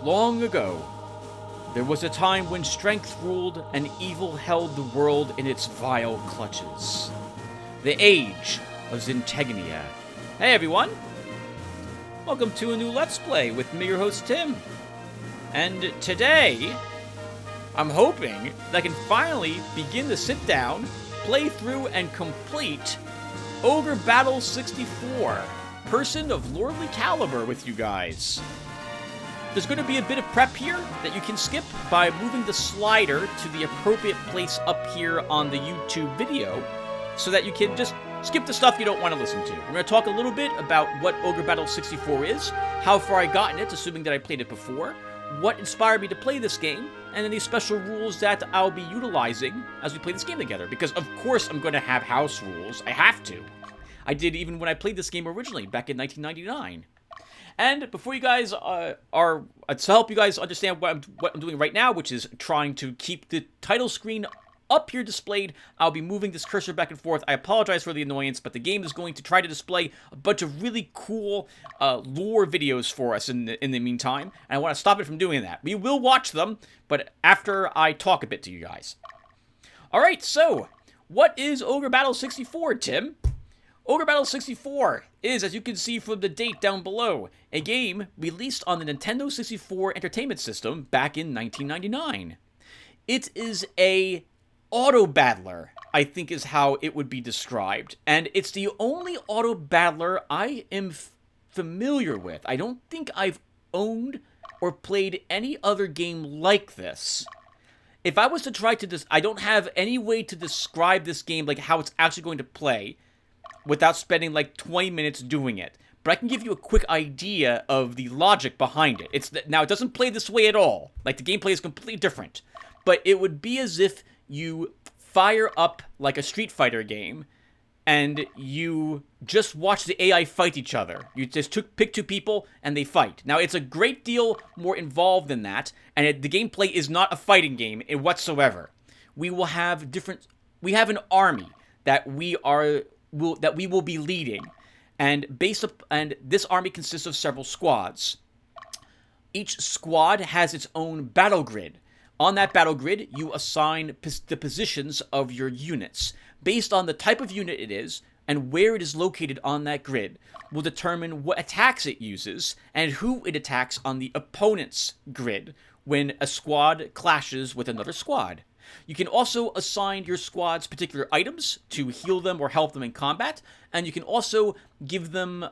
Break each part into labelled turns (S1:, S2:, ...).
S1: Long ago, there was a time when strength ruled and evil held the world in its vile clutches. The age of Zintegnia. Hey everyone! Welcome to a new Let's Play with me, your host Tim. And today, I'm hoping that I can finally begin to sit down, play through, and complete Ogre Battle 64, Person of Lordly Caliber with you guys. There's going to be a bit of prep here that you can skip by moving the slider to the appropriate place up here on the YouTube video so that you can just skip the stuff you don't want to listen to. We're going to talk a little bit about what Ogre Battle 64 is, how far I got in it, assuming that I played it before, what inspired me to play this game, and any special rules that I'll be utilizing as we play this game together. Because of course I'm going to have house rules. I have to. I did even when I played this game originally, back in 1999. And before you guys to help you guys understand what I'm doing right now, which is trying to keep the title screen up here displayed, I'll be moving this cursor back and forth. I apologize for the annoyance, but the game is going to try to display a bunch of really cool lore videos for us in the meantime, and I want to stop it from doing that. We will watch them, but after I talk a bit to you guys. Alright, so, what is Ogre Battle 64, Tim? Ogre Battle 64 is, as you can see from the date down below, a game released on the Nintendo 64 Entertainment System back in 1999. It is a auto-battler, I think is how it would be described, and it's the only auto-battler I am familiar with. I don't think I've owned or played any other game like this. If I was to try to I don't have any way to describe this game, like how it's actually going to play, without spending like 20 minutes doing it. But I can give you a quick idea of the logic behind it. Now, it doesn't play this way at all. Like, the gameplay is completely different. But it would be as if you fire up like a Street Fighter game, and you just watch the AI fight each other. You just pick two people, and they fight. Now, it's a great deal more involved than that, and the gameplay is not a fighting game whatsoever. We will have we have an army that we will be leading, and this army consists of several squads. Each squad has its own battle grid. On that battle grid, you assign the positions of your units. Based on the type of unit it is, and where it is located on that grid, will determine what attacks it uses, and who it attacks on the opponent's grid when a squad clashes with another squad. You can also assign your squads particular items to heal them or help them in combat, and you can also give them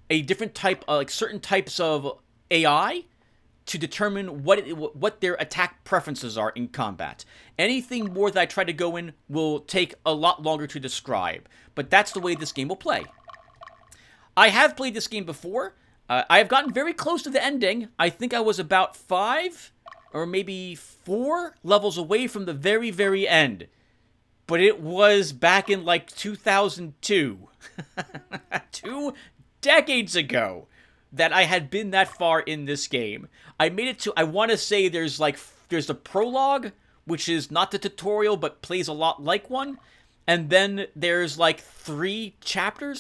S1: a different type, like certain types of AI to determine what their attack preferences are in combat. Anything more that I try to go in will take a lot longer to describe, but that's the way this game will play. I have played this game before. I have gotten very close to the ending. I think I was about 5 or maybe 4 levels away from the very, very end. But it was back in like 2002. 2 decades ago that I had been that far in this game. I made it to, I want to say there's the prologue, which is not the tutorial, but plays a lot like one. And then there's like 3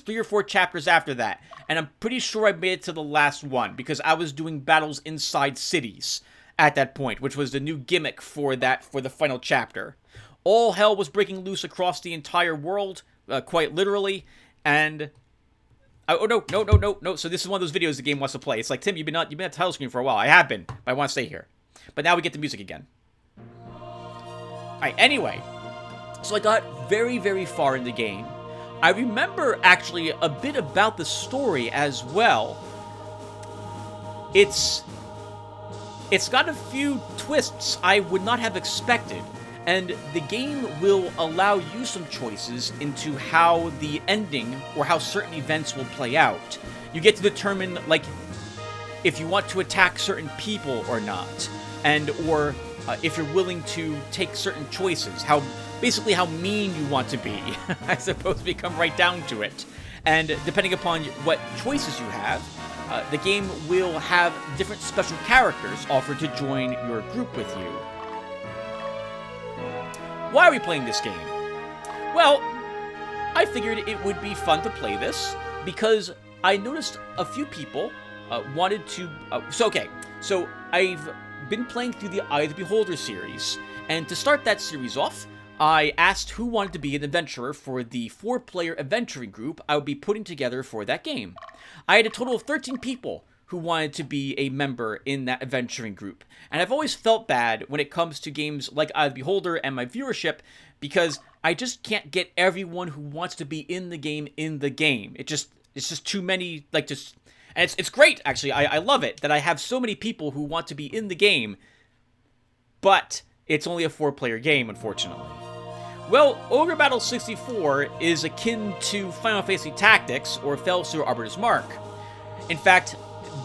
S1: or 4 chapters after that. And I'm pretty sure I made it to the last one, because I was doing battles inside cities at that point, which was the new gimmick for the final chapter. All hell was breaking loose across the entire world, quite literally, and oh, no. So this is one of those videos the game wants to play. It's like, Tim, you've been at the title screen for a while. I have been, but I want to stay here. But now we get the music again. Alright, anyway. So I got very, very far in the game. I remember, actually, a bit about the story as well. It's got a few twists I would not have expected. And the game will allow you some choices into how the ending or how certain events will play out. You get to determine, like, if you want to attack certain people or not, or if you're willing to take certain choices, basically how mean you want to be, I suppose we come right down to it. And depending upon what choices you have, the game will have different special characters offered to join your group with you. Why are we playing this game? Well, I figured it would be fun to play this because I noticed a few people wanted to... So I've been playing through the Eye of the Beholder series, and to start that series off, I asked who wanted to be an adventurer for the 4-player adventuring group I would be putting together for that game. I had a total of 13 people who wanted to be a member in that adventuring group. And I've always felt bad when it comes to games like Eye of the Beholder and my viewership, because I just can't get everyone who wants to be in the game in the game. It's just too many, like, just... And it's great, actually. I love it that I have so many people who want to be in the game, but it's only a 4-player game, unfortunately. Well, Ogre Battle 64 is akin to Final Fantasy Tactics or Fellseer Arbiter's Mark. In fact,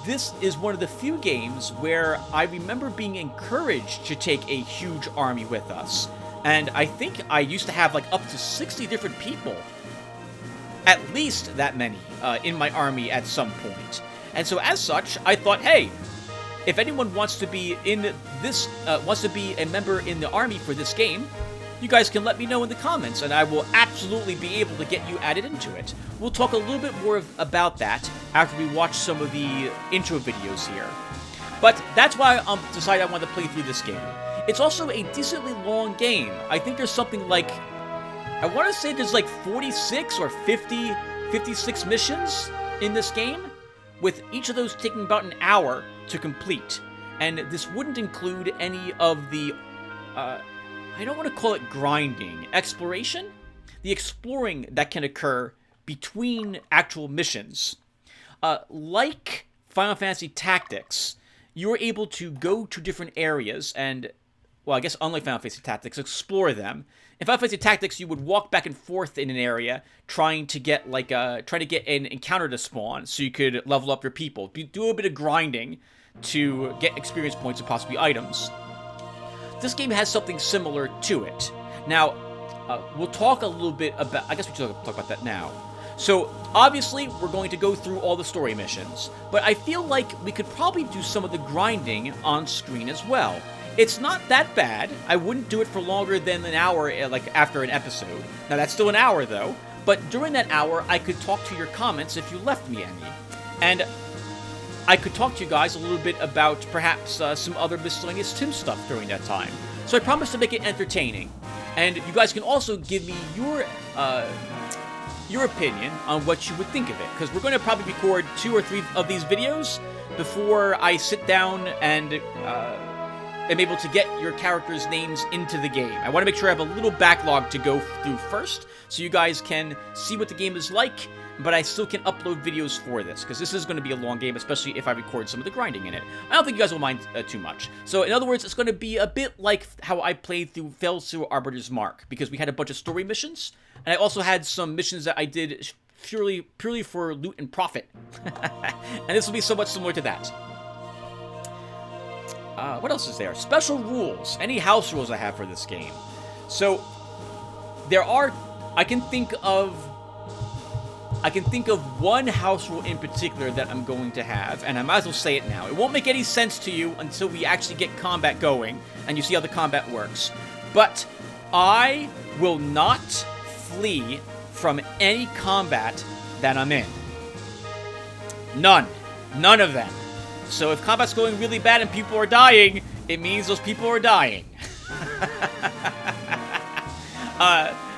S1: this is one of the few games where I remember being encouraged to take a huge army with us. And I think I used to have like up to 60 different people, at least that many, in my army at some point. And so as such, I thought, hey, if anyone wants to be in this, wants to be a member in the army for this game, you guys can let me know in the comments, and I will absolutely be able to get you added into it. We'll talk a little bit more about that after we watch some of the intro videos here. But that's why I decided I want to play through this game. It's also a decently long game. I think there's something like, I want to say there's like 46 or 56 missions in this game, with each of those taking about an hour to complete. And this wouldn't include any of the, I don't want to call it grinding, exploration? The exploring that can occur between actual missions. Like Final Fantasy Tactics, you're able to go to different areas and, well, I guess unlike Final Fantasy Tactics, explore them. In Final Fantasy Tactics, you would walk back and forth in an area trying to get an encounter to spawn so you could level up your people. Do a bit of grinding to get experience points and possibly items. This game has something similar to it. Now, we'll talk a little bit about... I guess we should talk about that now. So, obviously, we're going to go through all the story missions, but I feel like we could probably do some of the grinding on screen as well. It's not that bad. I wouldn't do it for longer than an hour, like, after an episode. Now, that's still an hour, though, but during that hour, I could talk to your comments if you left me any. And I could talk to you guys a little bit about perhaps some other miscellaneous Tim stuff during that time. So I promise to make it entertaining. And you guys can also give me your opinion on what you would think of it, because we're going to probably record 2 or 3 of these videos before I sit down and am able to get your characters' names into the game. I want to make sure I have a little backlog to go through first, so you guys can see what the game is like, but I still can upload videos for this, because this is going to be a long game, especially if I record some of the grinding in it. I don't think you guys will mind too much. So, in other words, it's going to be a bit like how I played through Fellseer Arbiter's Mark, because we had a bunch of story missions, and I also had some missions that I did purely for loot and profit. And this will be somewhat similar to that. What else is there? Special rules. Any house rules I have for this game. So, there are... I can think of one house rule in particular that I'm going to have, and I might as well say it now. It won't make any sense to you until we actually get combat going, and you see how the combat works. But I will not flee from any combat that I'm in. None. None of them. So if combat's going really bad and people are dying, it means those people are dying.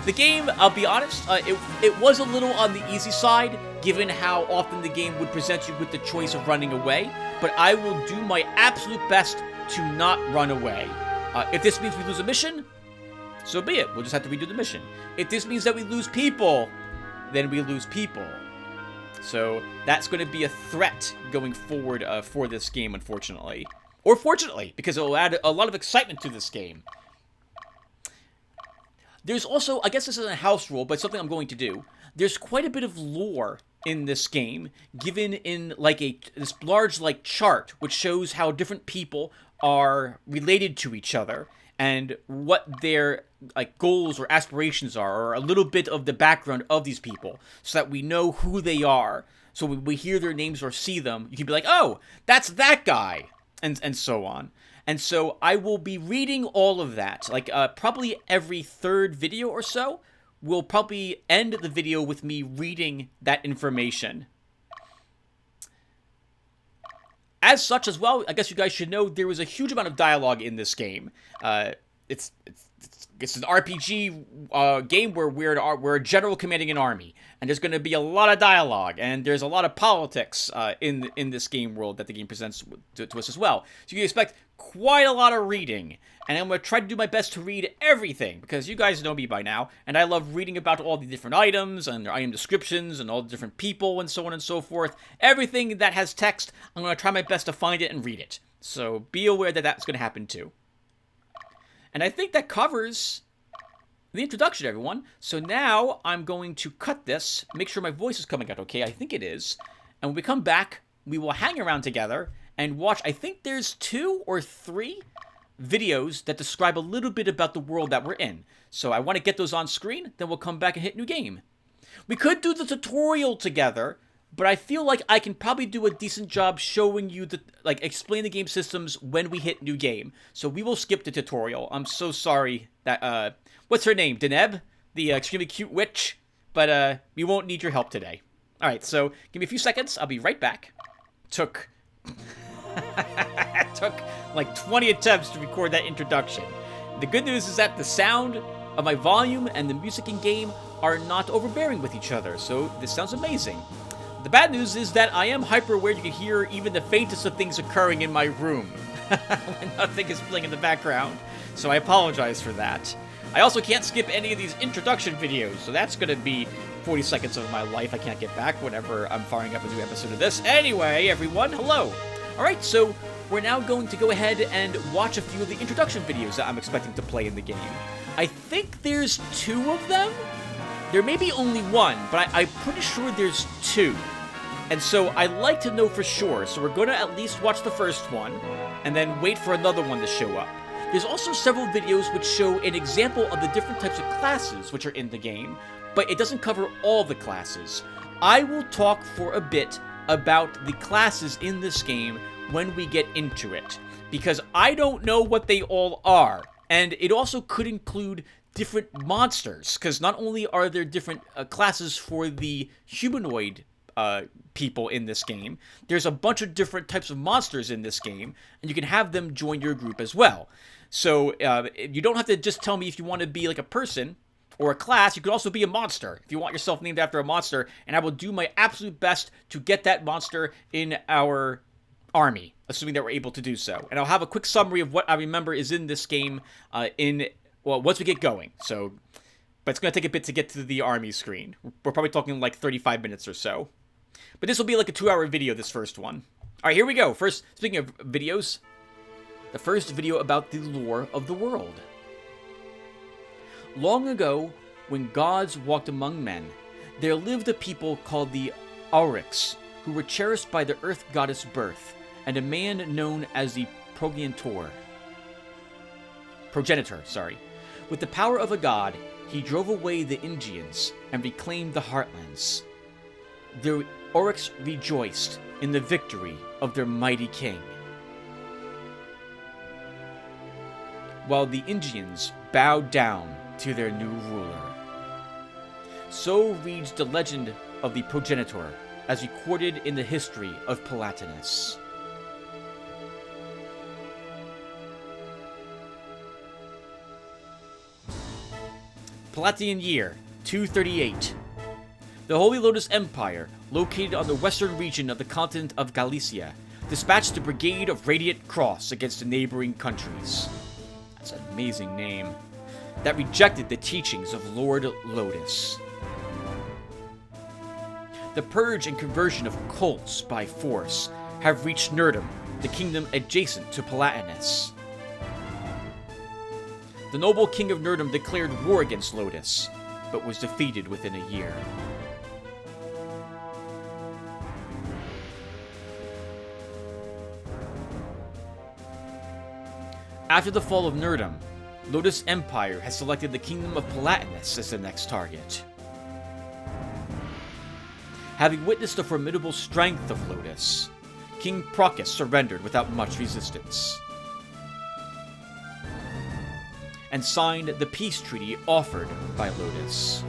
S1: The game, I'll be honest, it was a little on the easy side, given how often the game would present you with the choice of running away, but I will do my absolute best to not run away. If this means we lose a mission, so be it. We'll just have to redo the mission. If this means that we lose people, then we lose people. So that's going to be a threat going forward for this game, unfortunately. Or fortunately, because it will add a lot of excitement to this game. There's also, I guess this isn't a house rule, but it's something I'm going to do. There's quite a bit of lore in this game, given in like this large chart, which shows how different people are related to each other and what their goals or aspirations are, or a little bit of the background of these people, so that we know who they are. So when we hear their names or see them, you can be like, oh, that's that guy, and so on. And so I will be reading all of that. Probably every third video or so, we'll probably end the video with me reading that information. As such, as well, I guess you guys should know there was a huge amount of dialogue in this game. It's an RPG game where we're a general commanding an army, and there's going to be a lot of dialogue, and there's a lot of politics in this game world that the game presents to us as well. So you can expect quite a lot of reading, and I'm going to try to do my best to read everything, because you guys know me by now, and I love reading about all the different items, and their item descriptions, and all the different people, and so on and so forth. Everything that has text, I'm going to try my best to find it and read it. So be aware that that's going to happen too. And I think that covers the introduction, everyone. So now I'm going to cut this, make sure my voice is coming out okay. I think it is. And when we come back, we will hang around together and watch, I think there's 2 or 3 videos that describe a little bit about the world that we're in. So I want to get those on screen, then we'll come back and hit new game. We could do the tutorial together, but I feel like I can probably do a decent job showing you explain the game systems when we hit new game. So we will skip the tutorial. I'm so sorry that, what's her name? Deneb? The extremely cute witch? But, we won't need your help today. Alright, so give me a few seconds. I'll be right back. Took like 20 attempts to record that introduction. The good news is that the sound of my volume and the music in game are not overbearing with each other, so this sounds amazing. The bad news is that I am hyper aware you can hear even the faintest of things occurring in my room when nothing is playing in the background, so I apologize for that. I also can't skip any of these introduction videos, so that's going to be 40 seconds of my life I can't get back whenever I'm firing up a new episode of this. Anyway, everyone, hello! Alright, so we're now going to go ahead and watch a few of the introduction videos that I'm expecting to play in the game. I think there's 2 of them? There may be only 1, but I'm pretty sure there's 2. And so I like to know for sure, so we're going to at least watch the first one, and then wait for another one to show up. There's also several videos which show an example of the different types of classes which are in the game, but it doesn't cover all the classes. I will talk for a bit about the classes in this game when we get into it, because I don't know what they all are, and it also could include different monsters, because not only are there different classes for the humanoid people in this game, there's a bunch of different types of monsters in this game, and you can have them join your group as well. So you don't have to just tell me if you want to be like a person or a class. You could also be a monster if you want yourself named after a monster, and I will do my absolute best to get that monster in our army, assuming that we're able to do so. And I'll have a quick summary of what I remember is in this game once we get going. So, but it's going to take a bit to get to the army screen. We're probably talking like 35 minutes or so. But this will be like a 2-hour video, this first one. Alright, here we go. First, speaking of videos, the first video about the lore of the world. Long ago, when gods walked among men, there lived a people called the Aurics, who were cherished by the earth goddess Birth, and a man known as the Progenitor. With the power of a god, he drove away the Indians and reclaimed the heartlands. The Aurics rejoiced in the victory of their mighty king, while the Indians bowed down to their new ruler. So reads the legend of the Progenitor, as recorded in the history of Palatinus. Palatian year, 238. The Holy Lotus Empire, located on the western region of the continent of Galicia, dispatched a brigade of Radiant Cross against the neighboring countries. That's an amazing name. That rejected the teachings of Lord Lotus. The purge and conversion of cults by force have reached Nurdum, the kingdom adjacent to Palatinus. The noble king of Nurdum declared war against Lotus, but was defeated within a year. After the fall of Nurdum, Lotus Empire has selected the kingdom of Palatinus as the next target. Having witnessed the formidable strength of Lotus, King Procus surrendered without much resistance, and signed the peace treaty offered by Lotus.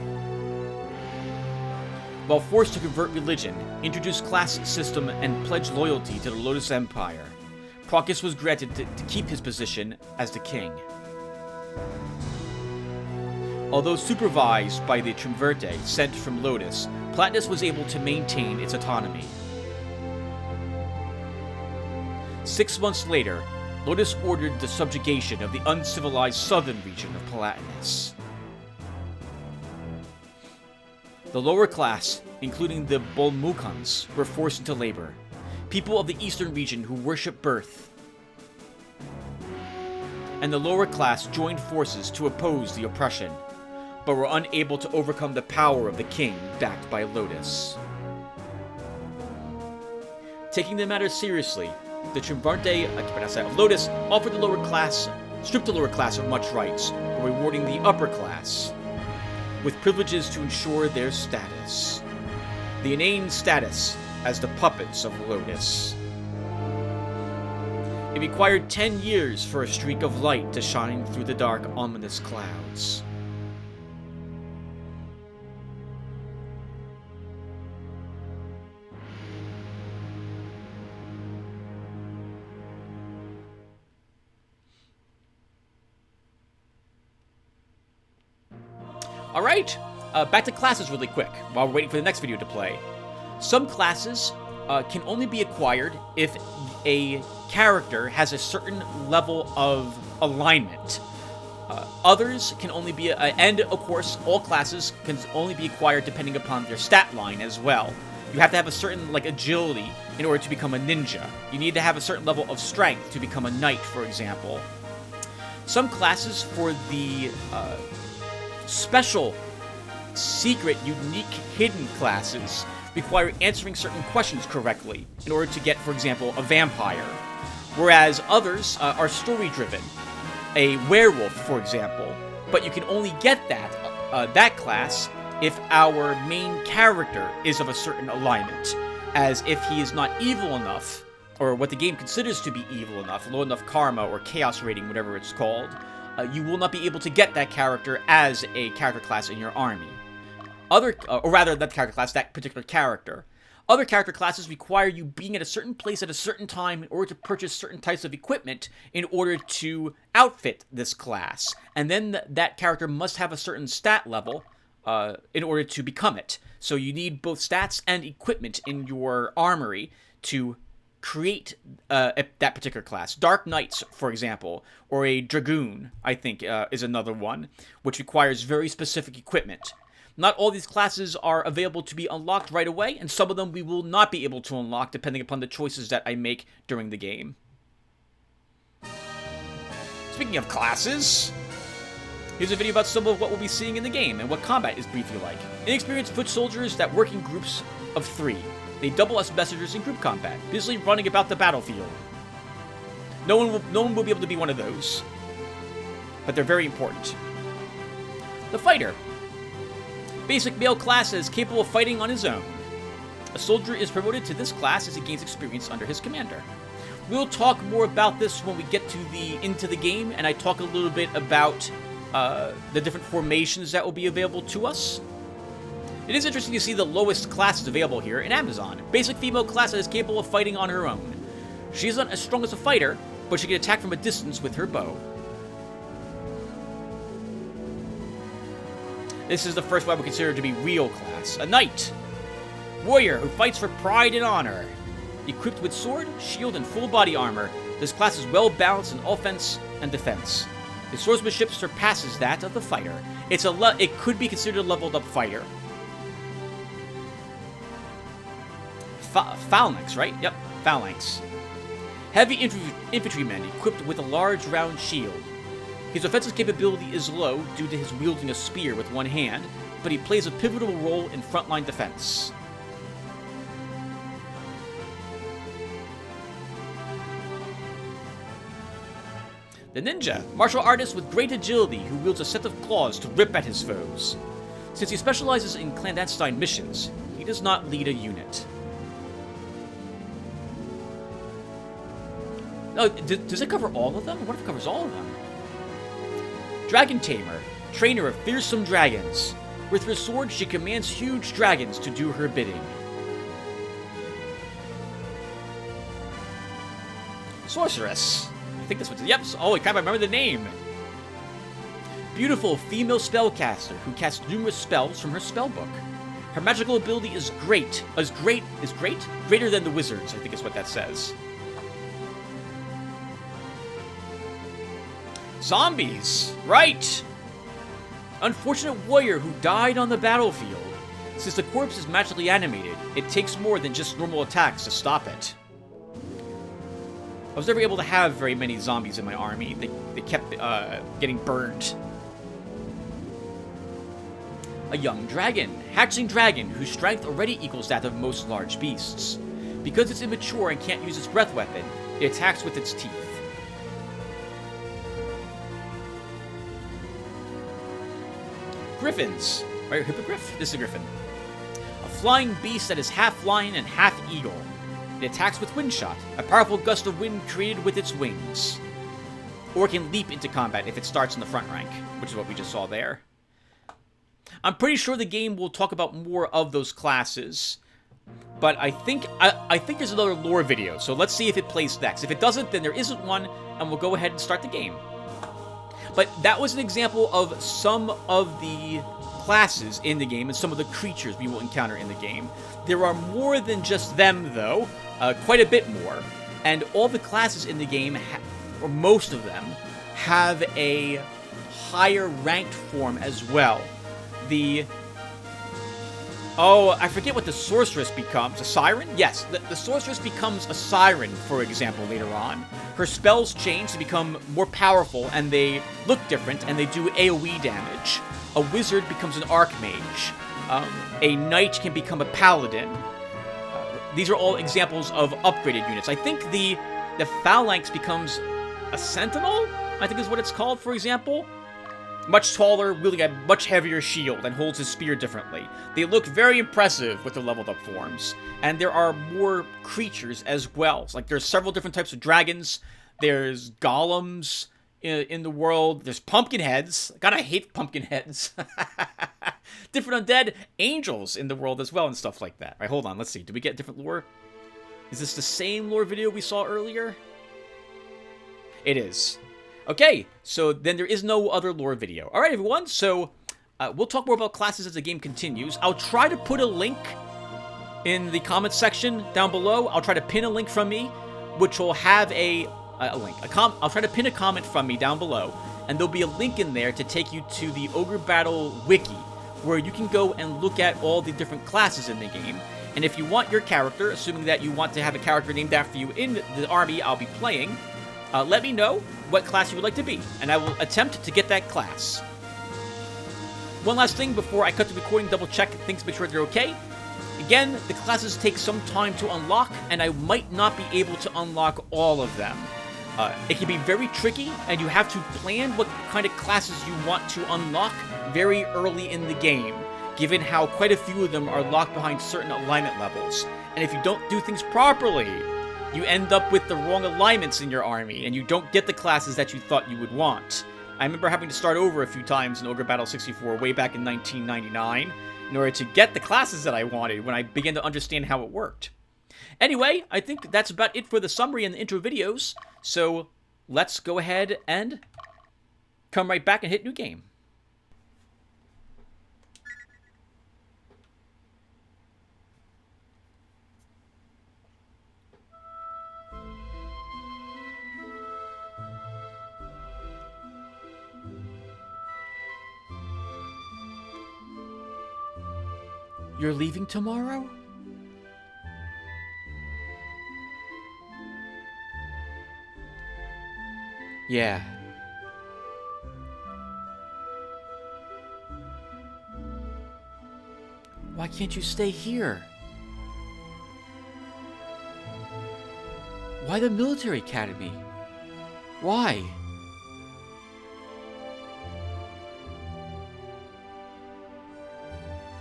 S1: while forced to convert religion, introduce class system, and pledge loyalty to the Lotus Empire. Procus was granted to keep his position as the king. Although supervised by the Triumvirate sent from Lotus, Platinus was able to maintain its autonomy. 6 months later, Lotus ordered the subjugation of the uncivilized southern region of Platinus. The lower class, including the Bolmukans, were forced into labor, people of the eastern region who worship birth. And the lower class joined forces to oppose the oppression, but were unable to overcome the power of the king backed by Lotus. Taking the matter seriously, the Triumvirate of Lotus stripped the lower class of much rights, while rewarding the upper class with privileges to ensure their status. The inane status as the puppets of Lotus. It required 10 years for a streak of light to shine through the dark, ominous clouds. Alright, back to classes really quick, while we're waiting for the next video to play. Some classes can only be acquired if a character has a certain level of alignment. Others can only be, and of course, all classes can only be acquired depending upon their stat line as well. You have to have a certain, agility in order to become a ninja. You need to have a certain level of strength to become a knight, for example. Some classes for the special, secret, unique, hidden classes require answering certain questions correctly in order to get, for example, a vampire, whereas others are story-driven. A werewolf, for example, but you can only get that class if our main character is of a certain alignment, as if he is not evil enough, or what the game considers to be evil enough, low enough karma or chaos rating, whatever it's called, you will not be able to get that character as a character class in your army. That particular character. Other character classes require you being at a certain place at a certain time in order to purchase certain types of equipment in order to outfit this class. And then that character must have a certain stat level in order to become it. So you need both stats and equipment in your armory to create that particular class. Dark Knights, for example, or a Dragoon, I think, is another one, which requires very specific equipment. Not all these classes are available to be unlocked right away, and some of them we will not be able to unlock depending upon the choices that I make during the game. Speaking of classes, here's a video about some of what we'll be seeing in the game and what combat is briefly like. Inexperienced foot soldiers that work in groups of 3. They double as messengers in group combat, busily running about the battlefield. No one will be able to be one of those, but they're very important. The fighter. Basic male class that is capable of fighting on his own. A soldier is promoted to this class as he gains experience under his commander. We'll talk more about this when we get to into the game, and I talk a little bit about the different formations that will be available to us. It is interesting to see the lowest classes available here in Amazon. Basic female class that is capable of fighting on her own. She isn't as strong as a fighter, but she can attack from a distance with her bow. This is the first one we consider to be real class. A knight. Warrior who fights for pride and honor. Equipped with sword, shield, and full body armor, this class is well balanced in offense and defense. His swordsmanship surpasses that of the fighter. It could be considered a leveled up fighter. Phalanx, right? Yep, phalanx. Heavy infantryman equipped with a large round shield. His offensive capability is low due to his wielding a spear with one hand, but he plays a pivotal role in frontline defense. The ninja, martial artist with great agility who wields a set of claws to rip at his foes. Since he specializes in clandestine missions, he does not lead a unit. Oh, does it cover all of them? What if it covers all of them? Dragon Tamer, trainer of fearsome dragons. With her sword, she commands huge dragons to do her bidding. Sorceress. I think this one's... Yep. Oh, crap, I remember the name. Beautiful female spellcaster who casts numerous spells from her spellbook. Her magical ability is great. Greater than the wizard's, I think is what that says. Zombies. Right. Unfortunate warrior who died on the battlefield. Since the corpse is magically animated, it takes more than just normal attacks to stop it. I was never able to have very many zombies in my army. They kept getting burned. A young dragon. Hatchling dragon, whose strength already equals that of most large beasts. Because it's immature and can't use its breath weapon, it attacks with its teeth. Griffins. Right, hippogriff? This is a griffin. A flying beast that is half lion and half eagle. It attacks with wind shot, a powerful gust of wind created with its wings. Or it can leap into combat if it starts in the front rank, which is what we just saw there. I'm pretty sure the game will talk about more of those classes, but I think there's another lore video, so let's see if it plays next. If it doesn't, then there isn't one, and we'll go ahead and start the game. But that was an example of some of the classes in the game and some of the creatures we will encounter in the game. There are more than just them, though, quite a bit more. And all the classes in the game, or most of them, have a higher ranked form as well. Oh, I forget what the sorceress becomes. A siren? Yes, the sorceress becomes a siren, for example, later on. Her spells change to become more powerful, and they look different, and they do AoE damage. A wizard becomes an archmage. A knight can become a paladin. These are all examples of upgraded units. I think the phalanx becomes a sentinel, I think is what it's called, for example. Much taller, wielding a much heavier shield, and holds his spear differently. They look very impressive with their leveled up forms. And there are more creatures as well. Like, there's several different types of dragons. There's golems in the world. There's pumpkin heads. God, I hate pumpkin heads. Different undead angels in the world as well and stuff like that. All right, hold on. Let's see. Did we get different lore? Is this the same lore video we saw earlier? It is. Okay, so then there is no other lore video. All right, everyone, so we'll talk more about classes as the game continues. I'll try to put a link in the comments section down below. I'll try to pin a link from me, which will have I'll try to pin a comment from me down below, and there'll be a link in there to take you to the Ogre Battle wiki, where you can go and look at all the different classes in the game. And if you want your character, assuming that you want to have a character named after you in the army I'll be playing, let me know what class you would like to be, and I will attempt to get that class. One last thing before I cut the recording, double check things, make sure they're okay. Again, the classes take some time to unlock, and I might not be able to unlock all of them. It can be very tricky, and you have to plan what kind of classes you want to unlock very early in the game, given how quite a few of them are locked behind certain alignment levels. And if you don't do things properly, you end up with the wrong alignments in your army, and you don't get the classes that you thought you would want. I remember having to start over a few times in Ogre Battle 64 way back in 1999 in order to get the classes that I wanted when I began to understand how it worked. Anyway, I think that's about it for the summary and the intro videos, so let's go ahead and come right back and hit new game. You're leaving tomorrow? Yeah. Why can't you stay here? Why the military academy? Why?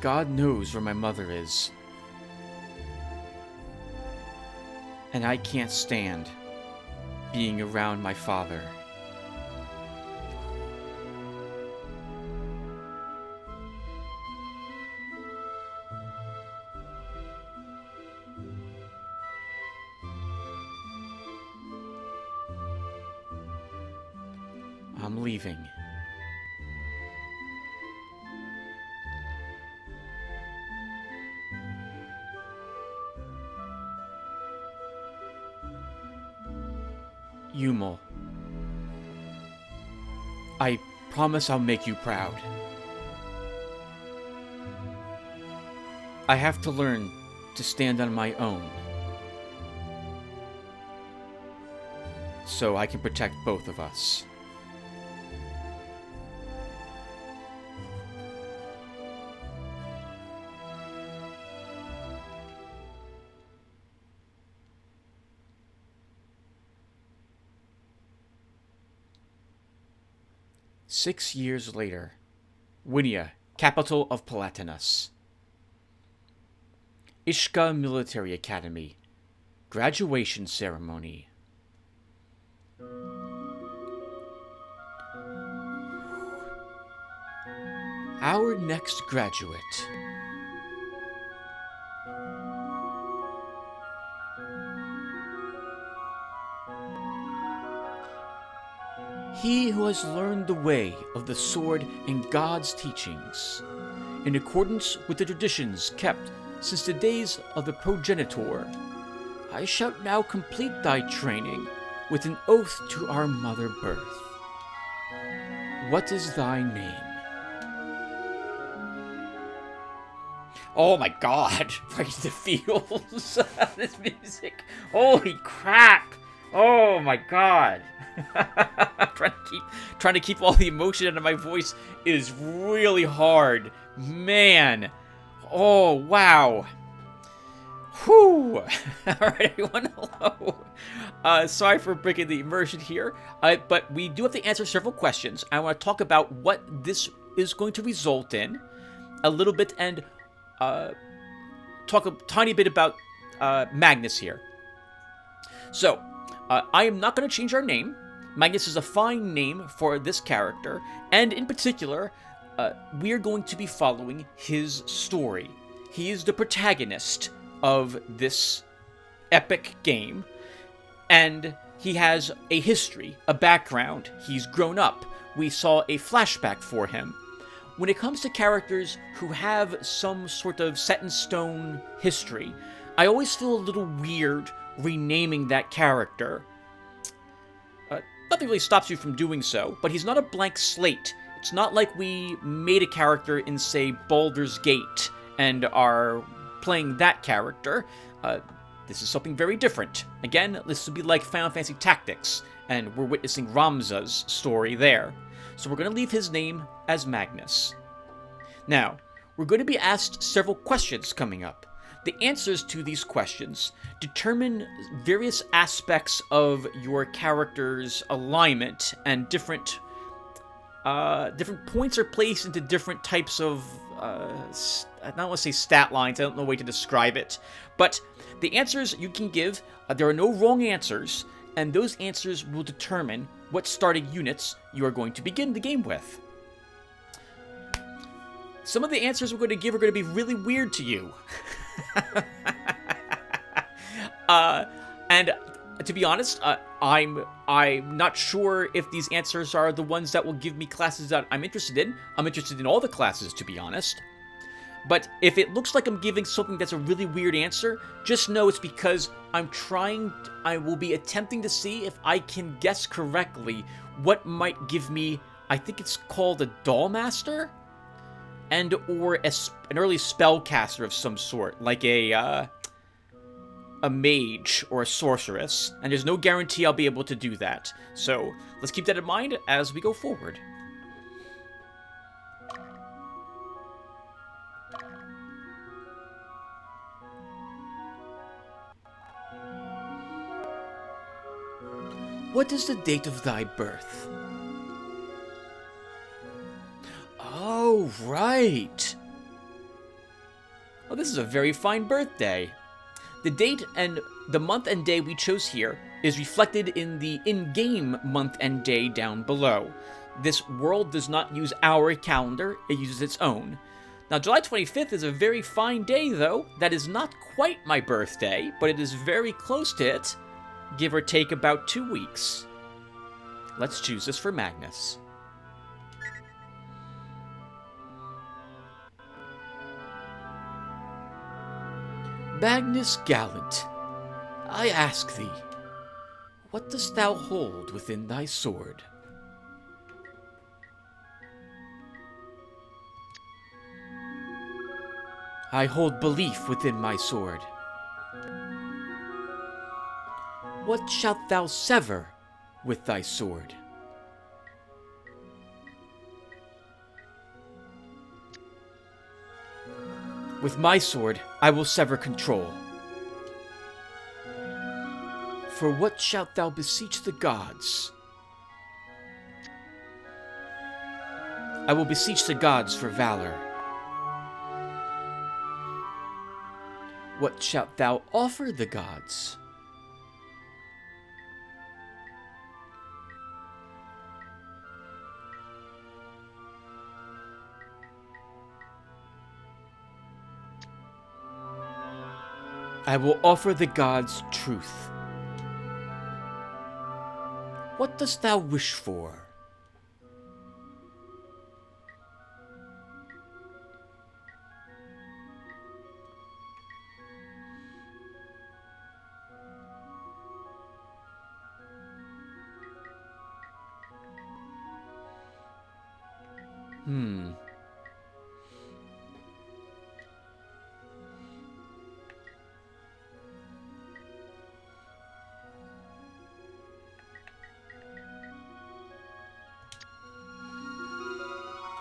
S1: God knows where my mother is. And I can't stand being around my father. I'm leaving. Yumal, I promise I'll make you proud. I have to learn to stand on my own, so I can protect both of us. "6 years later, Winia, capital of Palatinus. Ishka Military Academy. Graduation ceremony. Our next graduate. He who has learned the way of the sword and God's teachings, in accordance with the traditions kept since the days of the progenitor, I shalt now complete thy training with an oath to our mother birth. What is thy name?" Oh my god, right in the feels. This music. Holy crap. Oh my god. trying to keep all the emotion out of my voice is really hard. Man. Oh, wow. Whew. Alright, everyone, hello. Sorry for breaking the immersion here, but we do have to answer several questions. I want to talk about what this is going to result in a little bit, and talk a tiny bit about Magnus here. So, I am not going to change our name. Magnus is a fine name for this character, and in particular, we are going to be following his story. He is the protagonist of this epic game, and he has a history, a background. He's grown up. We saw a flashback for him. When it comes to characters who have some sort of set-in-stone history, I always feel a little weird renaming that character. Nothing really stops you from doing so, but he's not a blank slate. It's not like we made a character in, say, Baldur's Gate and are playing that character. This is something very different. Again, this would be like Final Fantasy Tactics, and we're witnessing Ramza's story there. So we're going to leave his name as Magnus. Now, we're going to be asked several questions coming up. The answers to these questions determine various aspects of your character's alignment, and different points are placed into different types of, I don't want to say stat lines, I don't know a way to describe it, but the answers you can give, there are no wrong answers, and those answers will determine what starting units you are going to begin the game with. Some of the answers we're going to give are going to be really weird to you. And to be honest, I'm not sure if these answers are the ones that will give me classes that I'm interested in. I'm interested in all the classes, to be honest. But if it looks like I'm giving something that's a really weird answer, just know it's because I will be attempting to see if I can guess correctly what might give me, I think it's called a Dollmaster? And or an early spellcaster of some sort, like a mage or a sorceress, and there's no guarantee I'll be able to do that. So let's keep that in mind as we go forward. What is the date of thy birth? Oh, right. Oh, this is a very fine birthday. The date and the month and day we chose here is reflected in the in-game month and day down below. This world does not use our calendar, it uses its own. Now, July 25th is a very fine day, though. That is not quite my birthday, but it is very close to it, give or take about 2 weeks. Let's choose this for Magnus. Magnus Gallant, I ask thee, what dost thou hold within thy sword? I hold belief within my sword. What shalt thou sever with thy sword? With my sword, I will sever control. For what shalt thou beseech the gods? I will beseech the gods for valor. What shalt thou offer the gods? I will offer the gods truth. What dost thou wish for?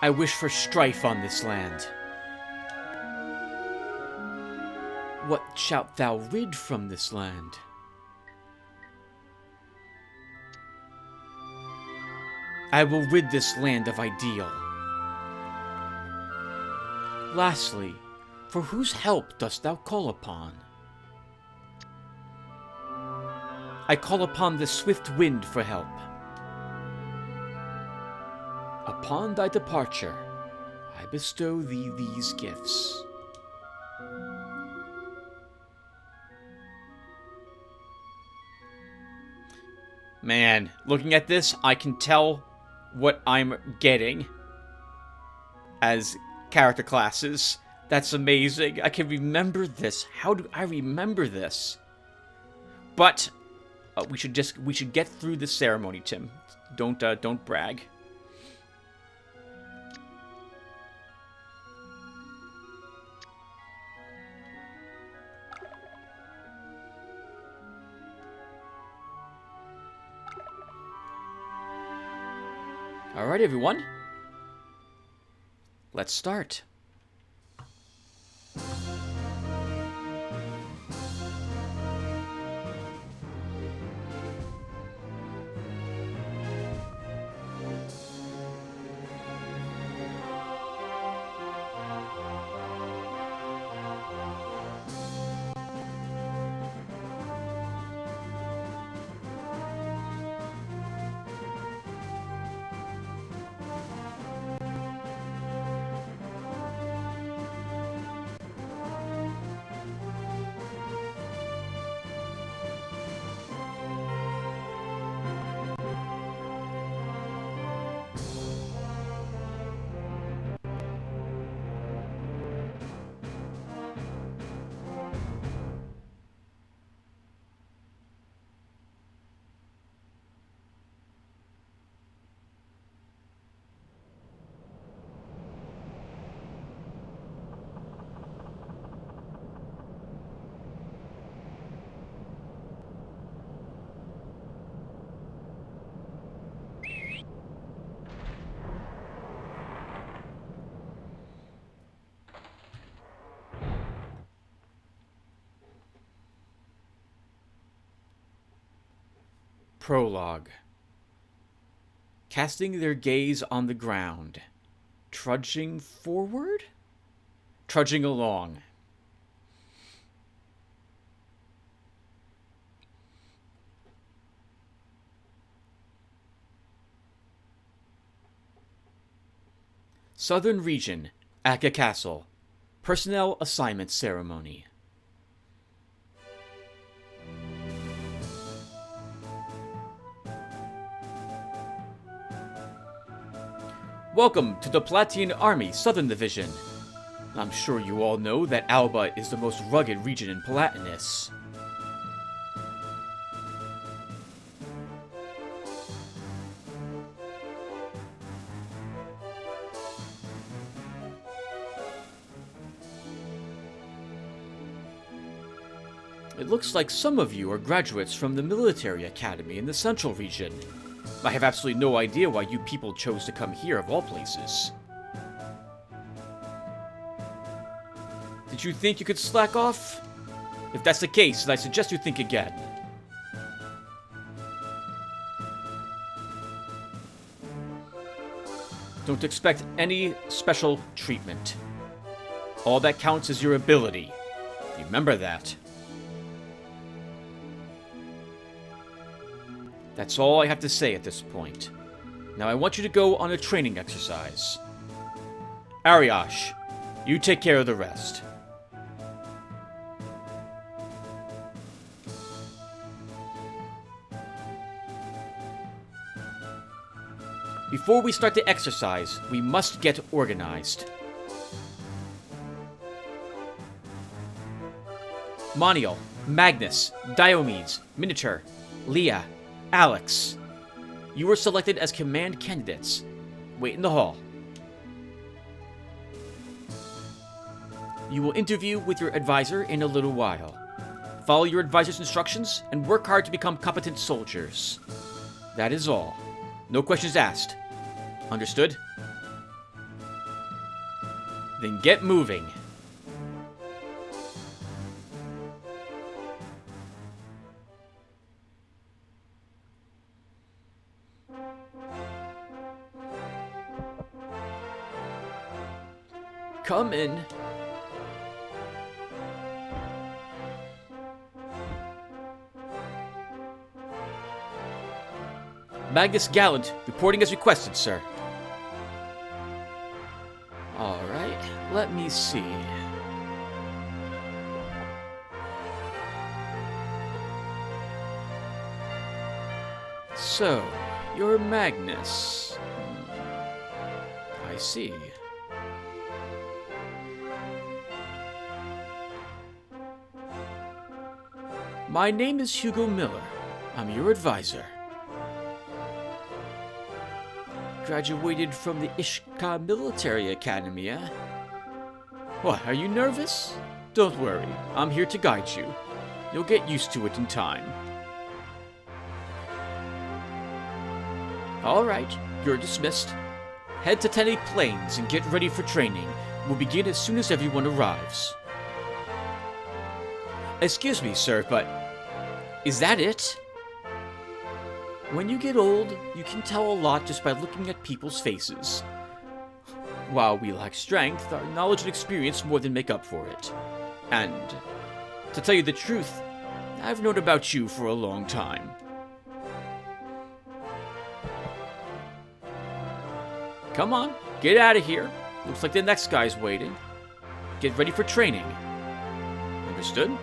S1: I wish for strife on this land. What shalt thou rid from this land? I will rid this land of ideal. Lastly, for whose help dost thou call upon? I call upon the swift wind for help. Upon thy departure, I bestow thee these gifts. Man, looking at this, I can tell what I'm getting as character classes. That's amazing. I can remember this. How do I remember this? But we should get through the ceremony, Tim. Don't brag. All right, everyone. Let's start. Prologue. Casting their gaze on the ground, trudging forward? Trudging along. Southern Region, Akka Castle. Personnel Assignment Ceremony. Welcome to the Plataean Army, Southern Division. I'm sure you all know that Alba is the most rugged region in Palatinus. It looks like some of you are graduates from the military academy in the central region. I have absolutely no idea why you people chose to come here of all places. Did you think you could slack off? If that's the case, then I suggest you think again. Don't expect any special treatment. All that counts is your ability. Remember that. That's all I have to say at this point. Now I want you to go on a training exercise. Ariash, you take care of the rest. Before we start the exercise, we must get organized. Moniel, Magnus, Diomedes, Minotaur, Leah, Alex, you were selected as command candidates. Wait in the hall. You will interview with your advisor in a little while. Follow your advisor's instructions and work hard to become competent soldiers. That is all. No questions asked. Understood? Then get moving. Come in. Magnus Gallant, reporting as requested, sir. Alright, let me see. So, you're Magnus. I see. My name is Hugo Miller. I'm your advisor. Graduated from the Ishka Military Academy, eh? What, are you nervous? Don't worry, I'm here to guide you. You'll get used to it in time. Alright, you're dismissed. Head to Tenny Plains and get ready for training. We'll begin as soon as everyone arrives. Excuse me, sir, but is that it? When you get old, you can tell a lot just by looking at people's faces. While we lack strength, our knowledge and experience more than make up for it. And, to tell you the truth, I've known about you for a long time. Come on, get out of here. Looks like the next guy's waiting. Get ready for training. Understood?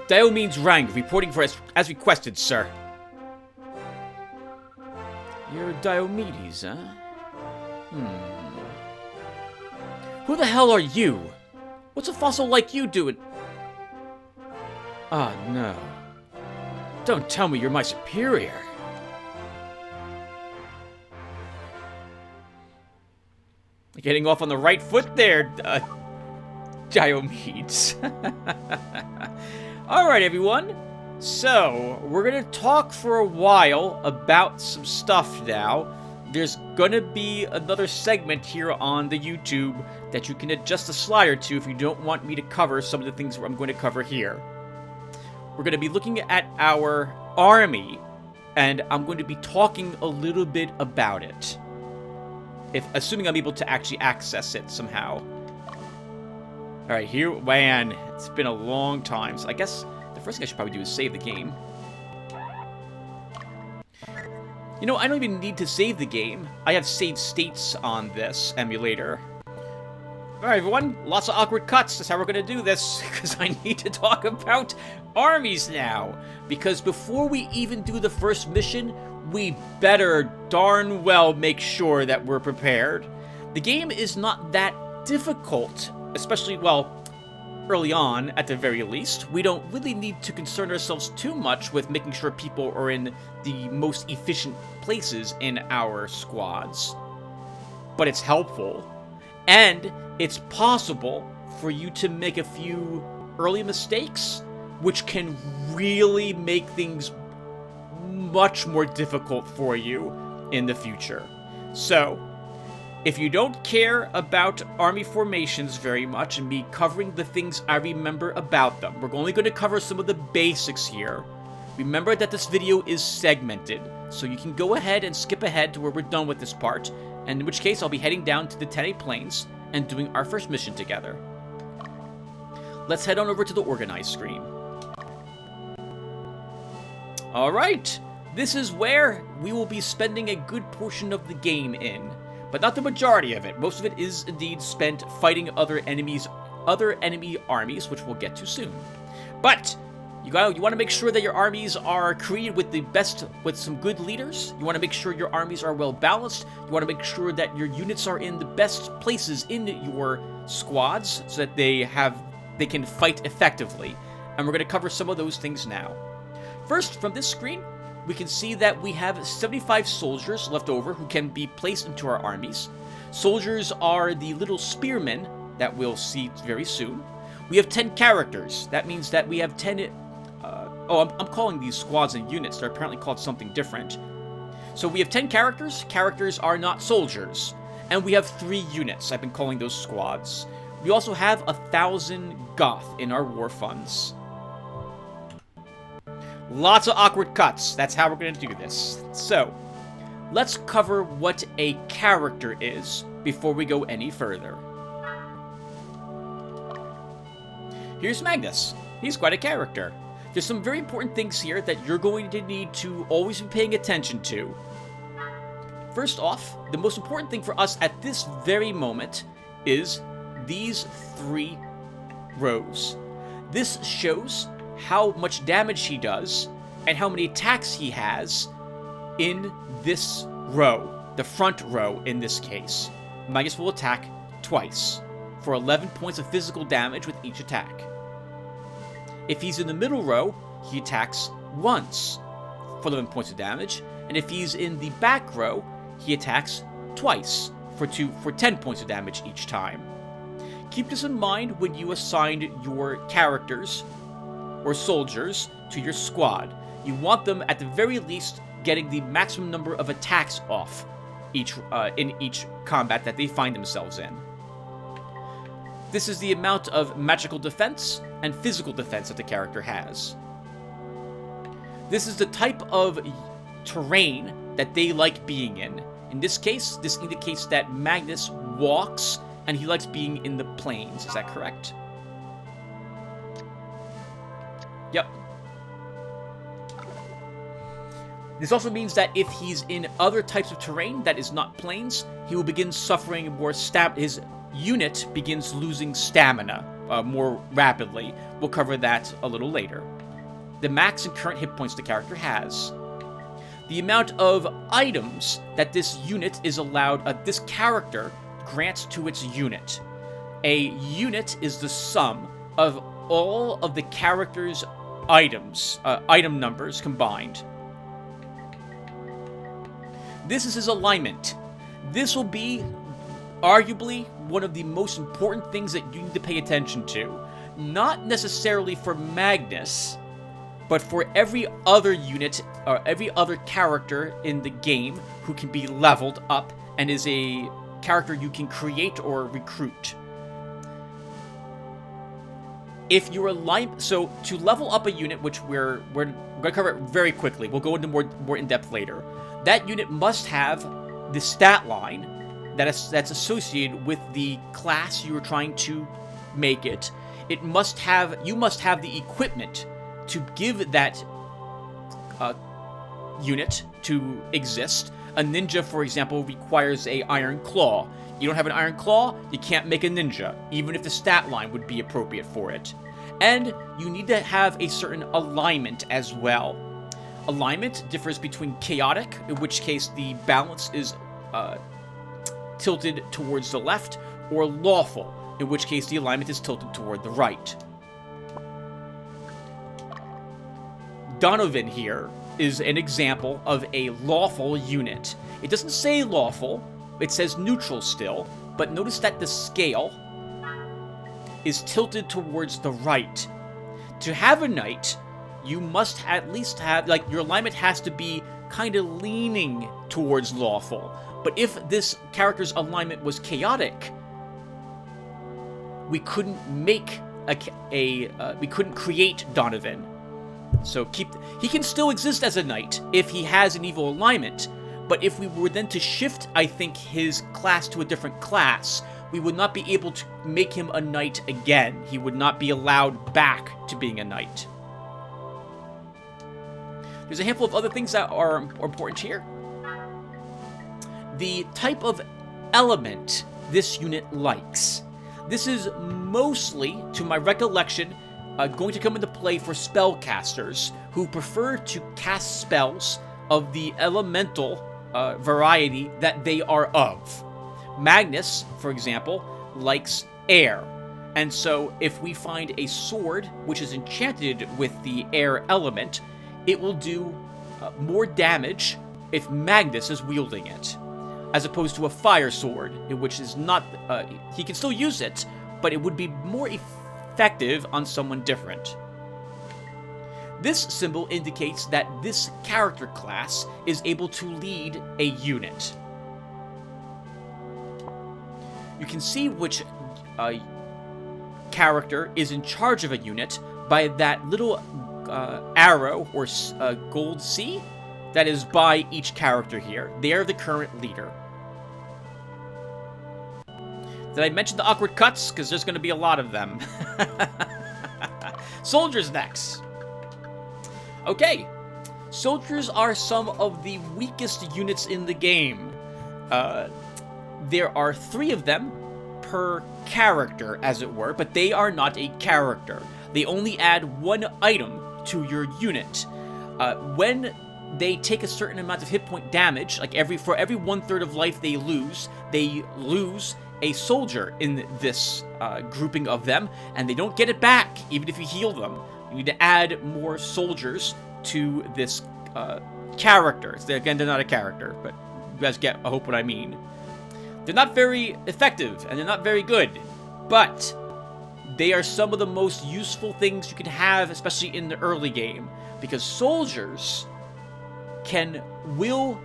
S1: Diomedes Rang, reporting for as requested, sir. You're Diomedes, huh? Who the hell are you? What's a fossil like you doing? Ah, no. Don't tell me you're my superior. Getting off on the right foot there, Diomedes. Alright, everyone. So, we're going to talk for a while about some stuff now. There's going to be another segment here on the YouTube that you can adjust the slider to if you don't want me to cover some of the things I'm going to cover here. We're going to be looking at our army, and I'm going to be talking a little bit about it. Assuming I'm able to actually access it somehow. Alright, here, man, it's been a long time, so I guess the first thing I should probably do is save the game. You know, I don't even need to save the game. I have saved states on this emulator. Alright, everyone, lots of awkward cuts. That's how we're going to do this, because I need to talk about armies now. Because before we even do the first mission, we better darn well make sure that we're prepared. The game is not that difficult, especially, well, early on, at the very least. We don't really need to concern ourselves too much with making sure people are in the most efficient places in our squads. But it's helpful. And it's possible for you to make a few early mistakes, which can really make things much more difficult for you in the future. So, if you don't care about army formations very much and me covering the things I remember about them, we're only going to cover some of the basics here. Remember that this video is segmented, so you can go ahead and skip ahead to where we're done with this part, and in which case I'll be heading down to the Tene Plains and doing our first mission together. Let's head on over to the organized screen. Alright, this is where we will be spending a good portion of the game in, but not the majority of it. Most of it is indeed spent fighting other enemy armies, which we'll get to soon. But you want to make sure that your armies are created with some good leaders. You want to make sure your armies are well balanced. You want to make sure that your units are in the best places in your squads so that they can fight effectively. And we're going to cover some of those things now. First, from this screen, we can see that we have 75 soldiers left over who can be placed into our armies. Soldiers are the little spearmen that we'll see very soon. We have 10 characters. That means that we have 10... I'm calling these squads and units. They're apparently called something different. So we have 10 characters. Characters are not soldiers. And we have 3 units. I've been calling those squads. We also have 1,000 Goth in our war funds. Lots of awkward cuts. That's how we're going to do this. So, let's cover what a character is before we go any further. Here's Magnus. He's quite a character. There's some very important things here that you're going to need to always be paying attention to. First off, the most important thing for us at this very moment is these 3 rows. This shows how much damage he does and how many attacks he has in this row, the front row in this case. Magnus will attack twice for 11 points of physical damage with each attack. If he's in the middle row, he attacks once for 11 points of damage, and if he's in the back row, he attacks twice for 10 points of damage each time. Keep this in mind when you assign your characters or soldiers to your squad. You want them at the very least getting the maximum number of attacks off in each combat that they find themselves in. This is the amount of magical defense and physical defense that the character has. This is the type of terrain that they like being in. In this case, this indicates that Magnus walks and he likes being in the plains. Is that correct? Yep. This also means that if he's in other types of terrain that is not plains, he will begin suffering more his unit begins losing stamina more rapidly. We'll cover that a little later. The max and current hit points the character has. The amount of items that this unit is allowed, this character grants to its unit. A unit is the sum of all of the character's item numbers combined. This is his alignment. This will be arguably one of the most important things that you need to pay attention to. Not necessarily for Magnus, but for every other unit or every other character in the game who can be leveled up and is a character you can create or recruit. If your so to level up a unit, which we're going to cover it very quickly, we'll go into more in depth later. That unit must have the stat line that's associated with the class you are trying to make it. You must have the equipment to give that unit to exist, A ninja, for example, requires a iron claw. You don't have an iron claw, you can't make a ninja, even if the stat line would be appropriate for it. And you need to have a certain alignment as well. Alignment differs between chaotic, in which case the balance is tilted towards the left, or lawful, in which case the alignment is tilted toward the right. Donovan here is an example of a lawful unit. It doesn't say lawful, it says neutral still, but notice that the scale is tilted towards the right. To have a knight, you must at least have, like, your alignment has to be kind of leaning towards lawful. But if this character's alignment was chaotic, we couldn't make we couldn't create Donovan. So he can still exist as a knight if he has an evil alignment, but if we were then to shift, I think, his class to a different class, we would not be able to make him a knight again. He would not be allowed back to being a knight. There's a handful of other things that are important here. The type of element this unit likes. This is mostly, to my recollection, going to come into play for spellcasters who prefer to cast spells of the elemental variety that they are of. Magnus, for example, likes air. And so if we find a sword which is enchanted with the air element, it will do more damage if Magnus is wielding it, as opposed to a fire sword, which is not... he can still use it, but it would be more effective on someone different. This symbol indicates that this character class is able to lead a unit. You can see which character is in charge of a unit by that little arrow or gold C that is by each character here. They are the current leader. Did I mention the awkward cuts? Because there's going to be a lot of them. Soldiers next. Okay. Soldiers are some of the weakest units in the game. There are 3 of them per character, as it were, but they are not a character. They only add 1 item to your unit. When they take a certain amount of hit point damage, like for every 1/3 of life they lose a soldier in this grouping of them, and they don't get it back, even if you heal them. You need to add more soldiers to this character. Again, they're not a character, but you guys get, I hope, what I mean. They're not very effective, and they're not very good, but they are some of the most useful things you can have, especially in the early game, because soldiers will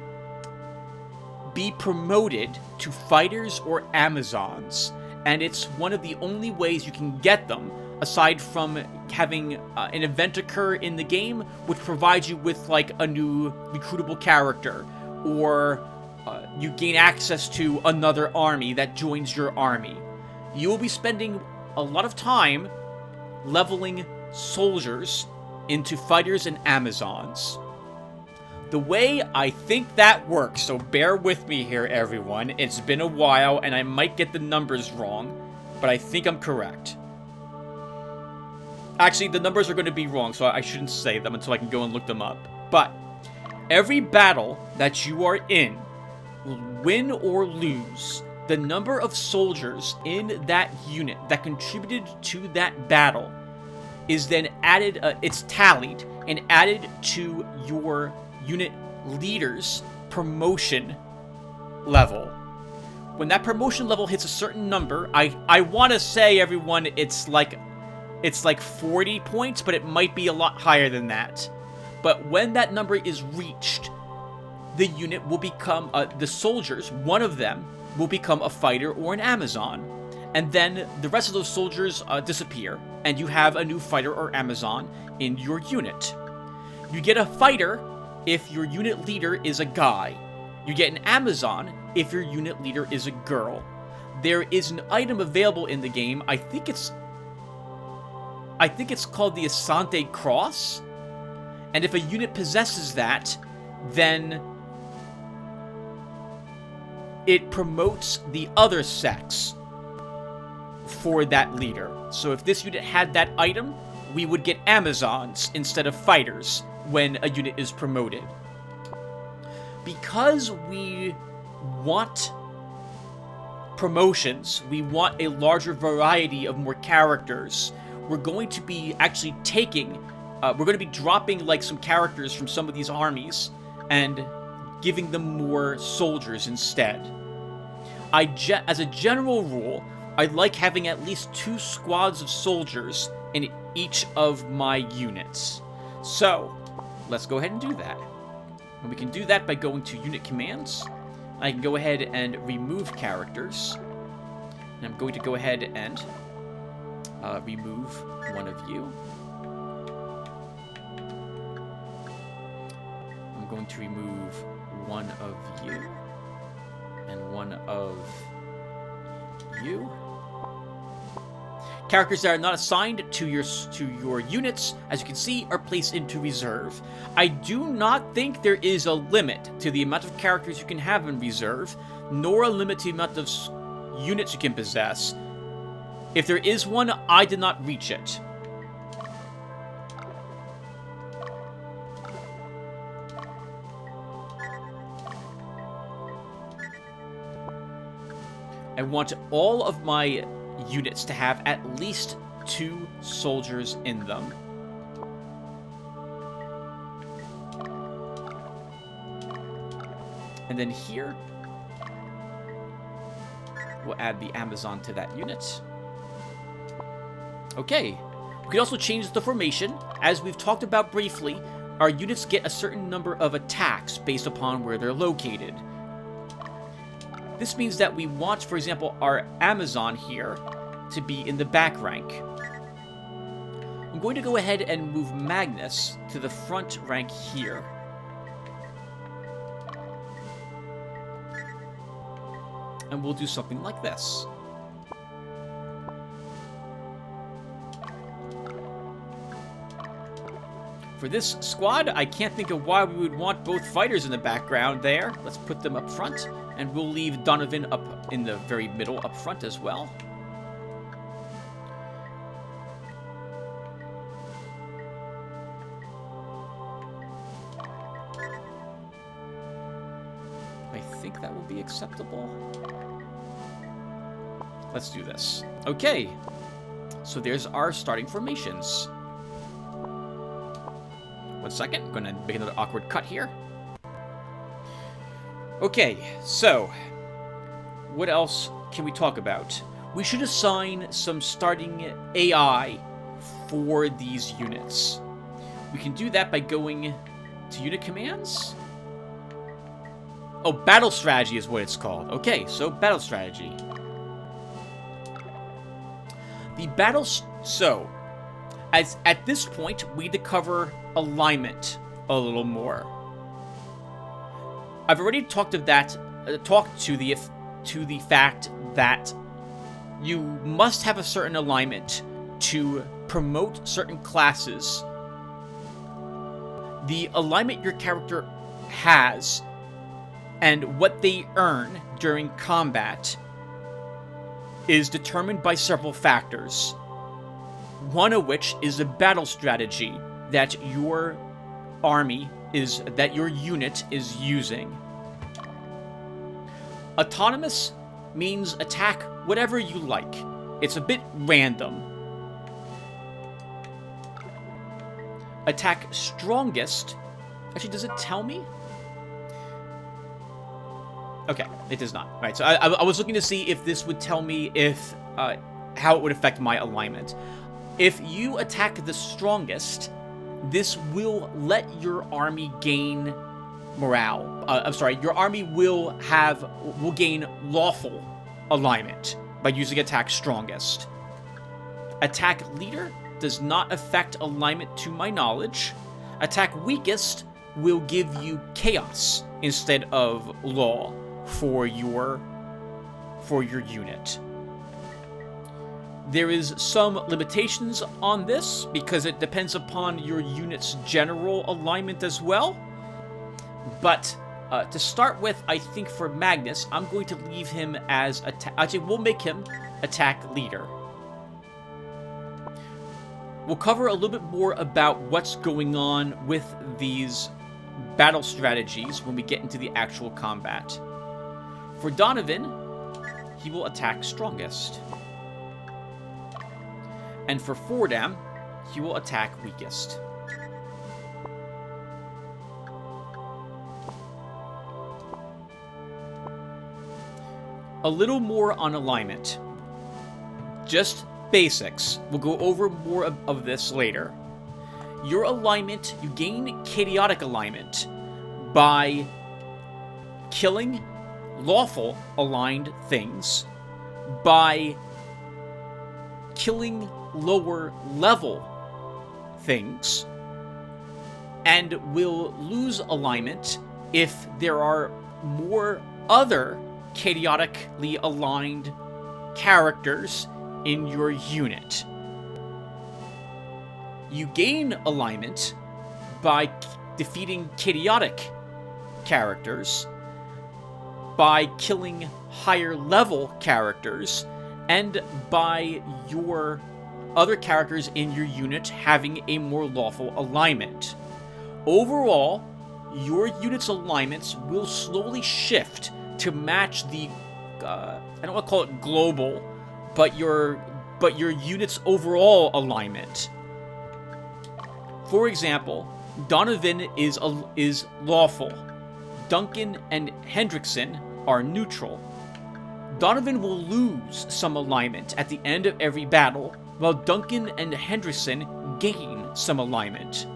S1: be promoted to fighters or Amazons, and it's one of the only ways you can get them, aside from having an event occur in the game which provides you with, like, a new recruitable character, or you gain access to another army that joins your army. You will be spending a lot of time leveling soldiers into fighters and Amazons. The way I think that works, so bear with me here, everyone. It's been a while, and I might get the numbers wrong, but I think I'm correct. Actually, the numbers are going to be wrong, so I shouldn't say them until I can go and look them up. But every battle that you are in, win or lose, the number of soldiers in that unit that contributed to that battle is then added, it's tallied and added to your unit leader's promotion level. When that promotion level hits a certain number, I want to say, everyone, it's like 40 points, but it might be a lot higher than that. But when that number is reached, the unit will become, the soldiers, one of them, will become a fighter or an Amazon. And then the rest of those soldiers disappear, and you have a new fighter or Amazon in your unit. You get a fighter if your unit leader is a guy. You get an Amazon if your unit leader is a girl. There is an item available in the game, I think it's called the Asante Cross, and if a unit possesses that, then it promotes the other sex for that leader. So if this unit had that item, we would get Amazons instead of fighters when a unit is promoted. Because we want promotions, we want a larger variety of more characters, we're going to be actually taking, we're going to be dropping like some characters from some of these armies and giving them more soldiers instead. As a general rule, I like having at least 2 squads of soldiers in each of my units. So, let's go ahead and do that. And we can do that by going to unit commands. I can go ahead and remove characters. And I'm going to go ahead and remove one of you. I'm going to remove one of you. And one of you. Characters that are not assigned to your units, as you can see, are placed into reserve. I do not think there is a limit to the amount of characters you can have in reserve, nor a limit to the amount of units you can possess. If there is one, I did not reach it. I want all of my units to have at least 2 soldiers in them. And then here, we'll add the Amazon to that unit. Okay, we can also change the formation. As we've talked about briefly, our units get a certain number of attacks based upon where they're located. This means that we want, for example, our Amazon here to be in the back rank. I'm going to go ahead and move Magnus to the front rank here. And we'll do something like this. For this squad, I can't think of why we would want both fighters in the background there. Let's put them up front. And we'll leave Donovan up in the very middle up front as well. I think that will be acceptable. Let's do this. Okay. So there's our starting formations. 1 second. I'm going to make another awkward cut here. Okay, so, what else can we talk about? We should assign some starting AI for these units. We can do that by going to unit commands. Oh, battle strategy is what it's called. Okay, so battle strategy. So, at this point, we need to cover alignment a little more. I've already talked to the fact that you must have a certain alignment to promote certain classes. The alignment your character has and what they earn during combat is determined by several factors. One of which is the battle strategy that your your unit is using. Autonomous means attack whatever you like. It's a bit random. Attack strongest. Actually, does it tell me? Okay, it does not. Right, so I was looking to see if this would tell me if how it would affect my alignment. If you attack the strongest, this will let your army gain morale. Your army will gain lawful alignment by using attack strongest. Attack leader does not affect alignment to my knowledge. Attack weakest will give you chaos instead of law for your unit. There is some limitations on this because it depends upon your unit's general alignment as well. But To start with, I think for Magnus, I'm going to leave him as actually, we'll make him attack leader. We'll cover a little bit more about what's going on with these battle strategies when we get into the actual combat. For Donovan, he will attack strongest. And for Fordham, he will attack weakest. A little more on alignment. Just basics. We'll go over more of this later. Your alignment, you gain chaotic alignment by killing lawful aligned things, by killing lower level things, and will lose alignment if there are more other chaotically aligned characters in your unit. You gain alignment by defeating chaotic characters, by killing higher level characters, and by your other characters in your unit having a more lawful alignment. Overall, your unit's alignments will slowly shift to match the, I don't want to call it global, but your unit's overall alignment. For example, Donovan is lawful. Duncan and Hendrickson are neutral. Donovan will lose some alignment at the end of every battle, while Duncan and Hendrickson gain some alignment.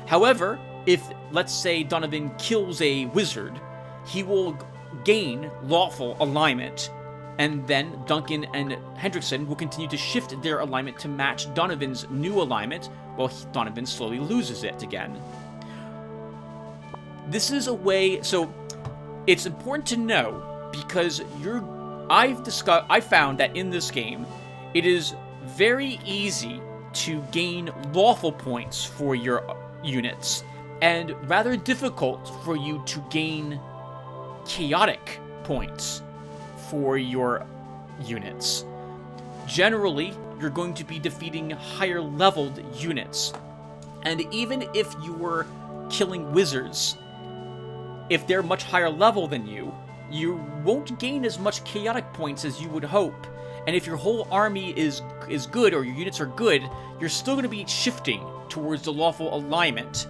S1: However, if, let's say, Donovan kills a wizard, he will gain lawful alignment, and then Duncan and Hendrickson will continue to shift their alignment to match Donovan's new alignment, while Donovan slowly loses it again. This is a way, so it's important to know, because I found that in this game, it is very easy to gain lawful points for your units, and rather difficult for you to gain chaotic points for your units. Generally, you're going to be defeating higher leveled units, and even if you were killing wizards, if they're much higher level than you, you won't gain as much chaotic points as you would hope. And if your whole army is good, or your units are good, you're still going to be shifting towards the lawful alignment.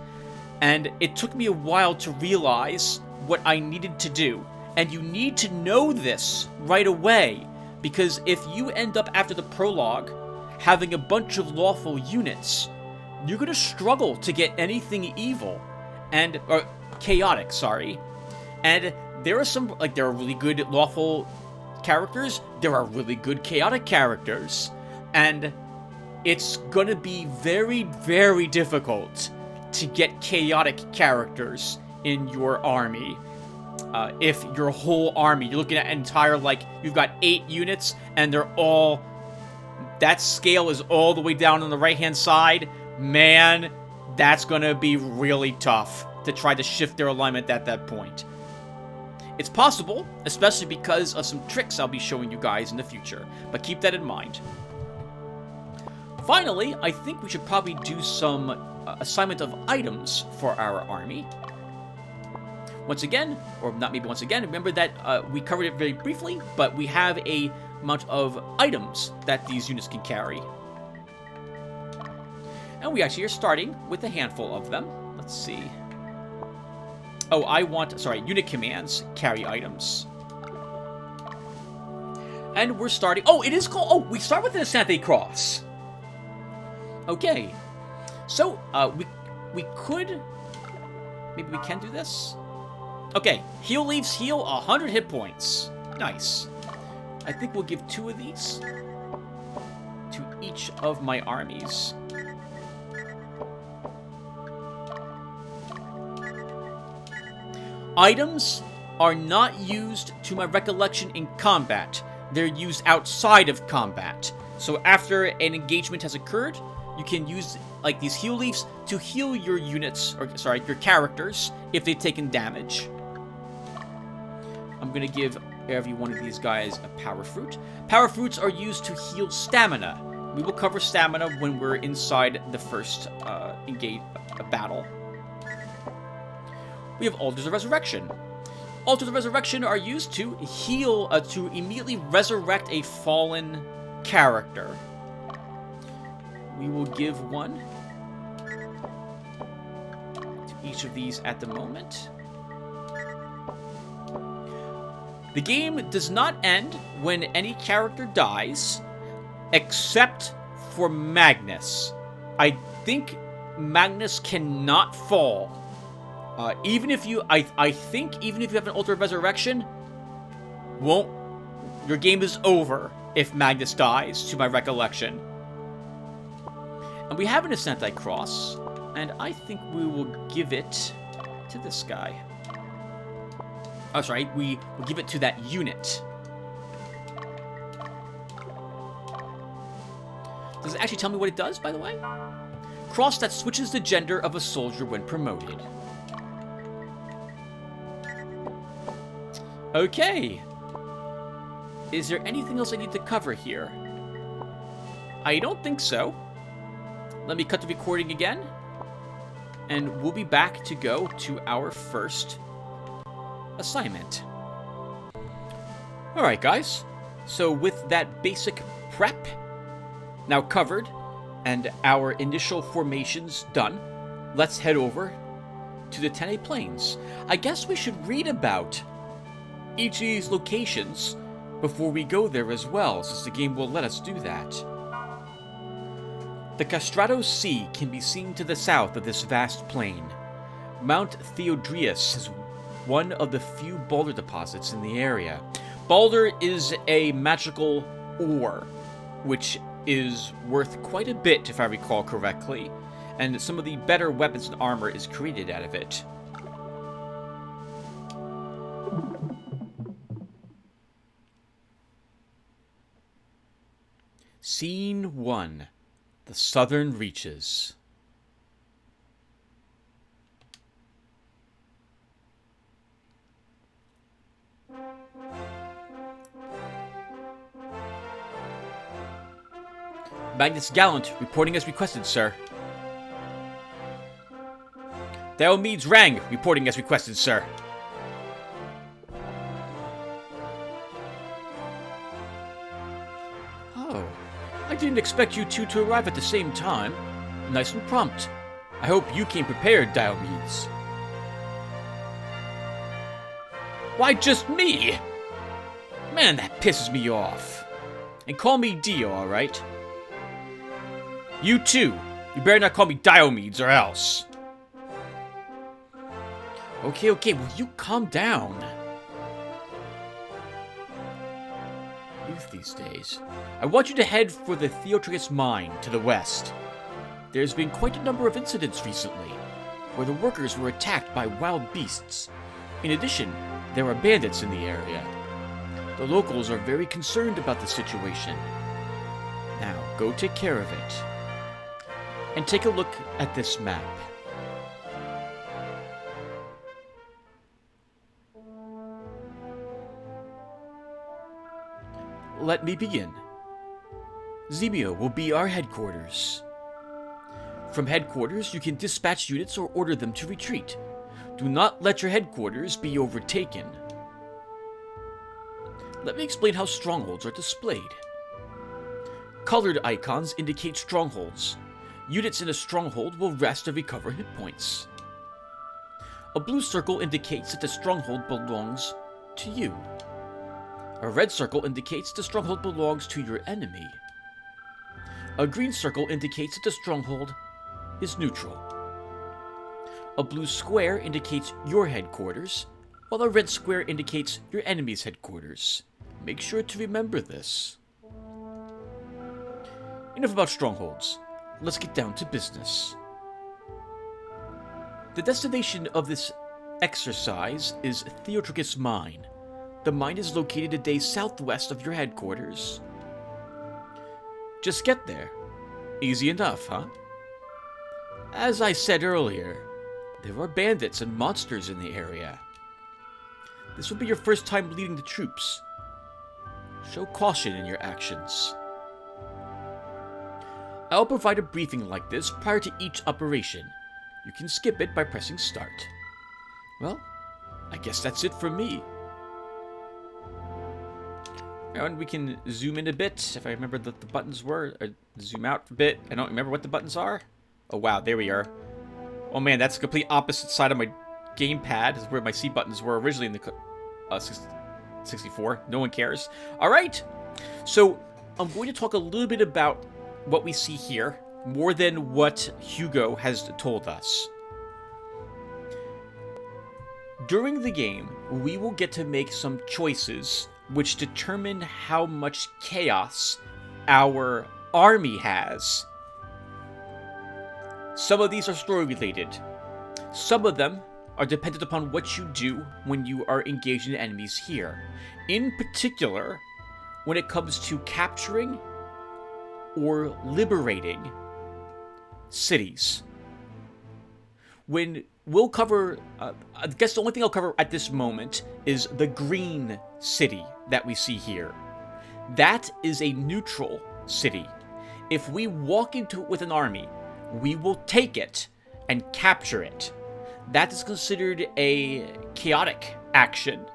S1: And it took me a while to realize what I needed to do. And you need to know this right away, because if you end up after the prologue having a bunch of lawful units, you're going to struggle to get anything evil, or chaotic, sorry. And there are some, there are really good lawful characters, there are really good chaotic characters, and it's going to be very, very difficult to get chaotic characters in your army. If your whole army, you're looking at entire, you've got 8 units, and they're all, that scale is all the way down on the right-hand side, man, that's gonna be really tough to try to shift their alignment at that point. It's possible, especially because of some tricks I'll be showing you guys in the future, but keep that in mind. Finally, I think we should probably do some assignment of items for our army. Once again, or not maybe once again, remember that we covered it very briefly, but we have a amount of items that these units can carry. And we actually are starting with a handful of them. Let's see. Oh, unit commands carry items. And we're starting, it is called, we start with an Asante Cross. Okay. So, we could, maybe we can do this? Okay, heal leaves heal 100 hit points. Nice. I think we'll give 2 of these to each of my armies. Items are not used, to my recollection, in combat. They're used outside of combat. So after an engagement has occurred, you can use these heal leaves to heal your units, your characters, if they've taken damage. I'm going to give every one of these guys a power fruit. Power fruits are used to heal stamina. We will cover stamina when we're inside the first engage battle. We have Altars of Resurrection. Altars of Resurrection are used to heal, to immediately resurrect a fallen character. We will give one to each of these at the moment. The game does not end when any character dies, except for Magnus. I think Magnus cannot fall. Even if you, I think even if you have an Altar of Resurrection, your game is over if Magnus dies, to my recollection. And we have an Ascenti Cross, and I think we will give it to this guy. Oh, sorry, we will give it to that unit. Does it actually tell me what it does, by the way? Cross that switches the gender of a soldier when promoted. Okay. Is there anything else I need to cover here? I don't think so. Let me cut the recording again. And we'll be back to go to our first assignment. Alright, guys. So with that basic prep now covered and our initial formations done, let's head over to the Tene Plains. I guess we should read about each of these locations before we go there as well, since the game will let us do that. The Castrato Sea can be seen to the south of this vast plain. Mount Theodrius is one of the few boulder deposits in the area. Boulder is a magical ore, which is worth quite a bit if I recall correctly, and some of the better weapons and armor is created out of it. Scene 1. The Southern Reaches. Magnus Gallant, reporting as requested, sir. Diomedes Rang, reporting as requested, sir. Oh, I didn't expect you two to arrive at the same time. Nice and prompt. I hope you came prepared, Diomedes. Why just me? Man, that pisses me off. And call me Dio, alright? You too. You better not call me Diomedes or else. Okay, will you calm down? Youth these days. I want you to head for the Theodrius mine to the west. There's been quite a number of incidents recently, where the workers were attacked by wild beasts. In addition, there are bandits in the area. The locals are very concerned about the situation. Now, go take care of it. And take a look at this map. Let me begin. Zemio will be our headquarters. From headquarters, you can dispatch units or order them to retreat. Do not let your headquarters be overtaken. Let me explain how strongholds are displayed. Colored icons indicate strongholds. Units in a stronghold will rest and recover hit points. A blue circle indicates that the stronghold belongs to you. A red circle indicates the stronghold belongs to your enemy. A green circle indicates that the stronghold is neutral. A blue square indicates your headquarters, while a red square indicates your enemy's headquarters. Make sure to remember this. Enough about strongholds. Let's get down to business. The destination of this exercise is Theodrius Mine. The mine is located a day southwest of your headquarters. Just get there. Easy enough, huh? As I said earlier, there are bandits and monsters in the area. This will be your first time leading the troops. Show caution in your actions. I'll provide a briefing like this prior to each operation. You can skip it by pressing start. Well, I guess that's it for me. And we can zoom in a bit, if I remember what the buttons were. Or zoom out a bit. I don't remember what the buttons are. Oh wow, there we are. Oh man, that's the complete opposite side of my gamepad. Is where my C buttons were originally in the 64. No one cares. Alright, so I'm going to talk a little bit about what we see here, more than what Hugo has told us. During the game, we will get to make some choices which determine how much chaos our army has. Some of these are story related. Some of them are dependent upon what you do when you are engaging enemies here. In particular, when it comes to capturing or liberating cities. When we'll cover, I guess the only thing I'll cover at this moment is the green city that we see here. That is a neutral city. If we walk into it with an army, we will take it and capture it. That is considered a chaotic action.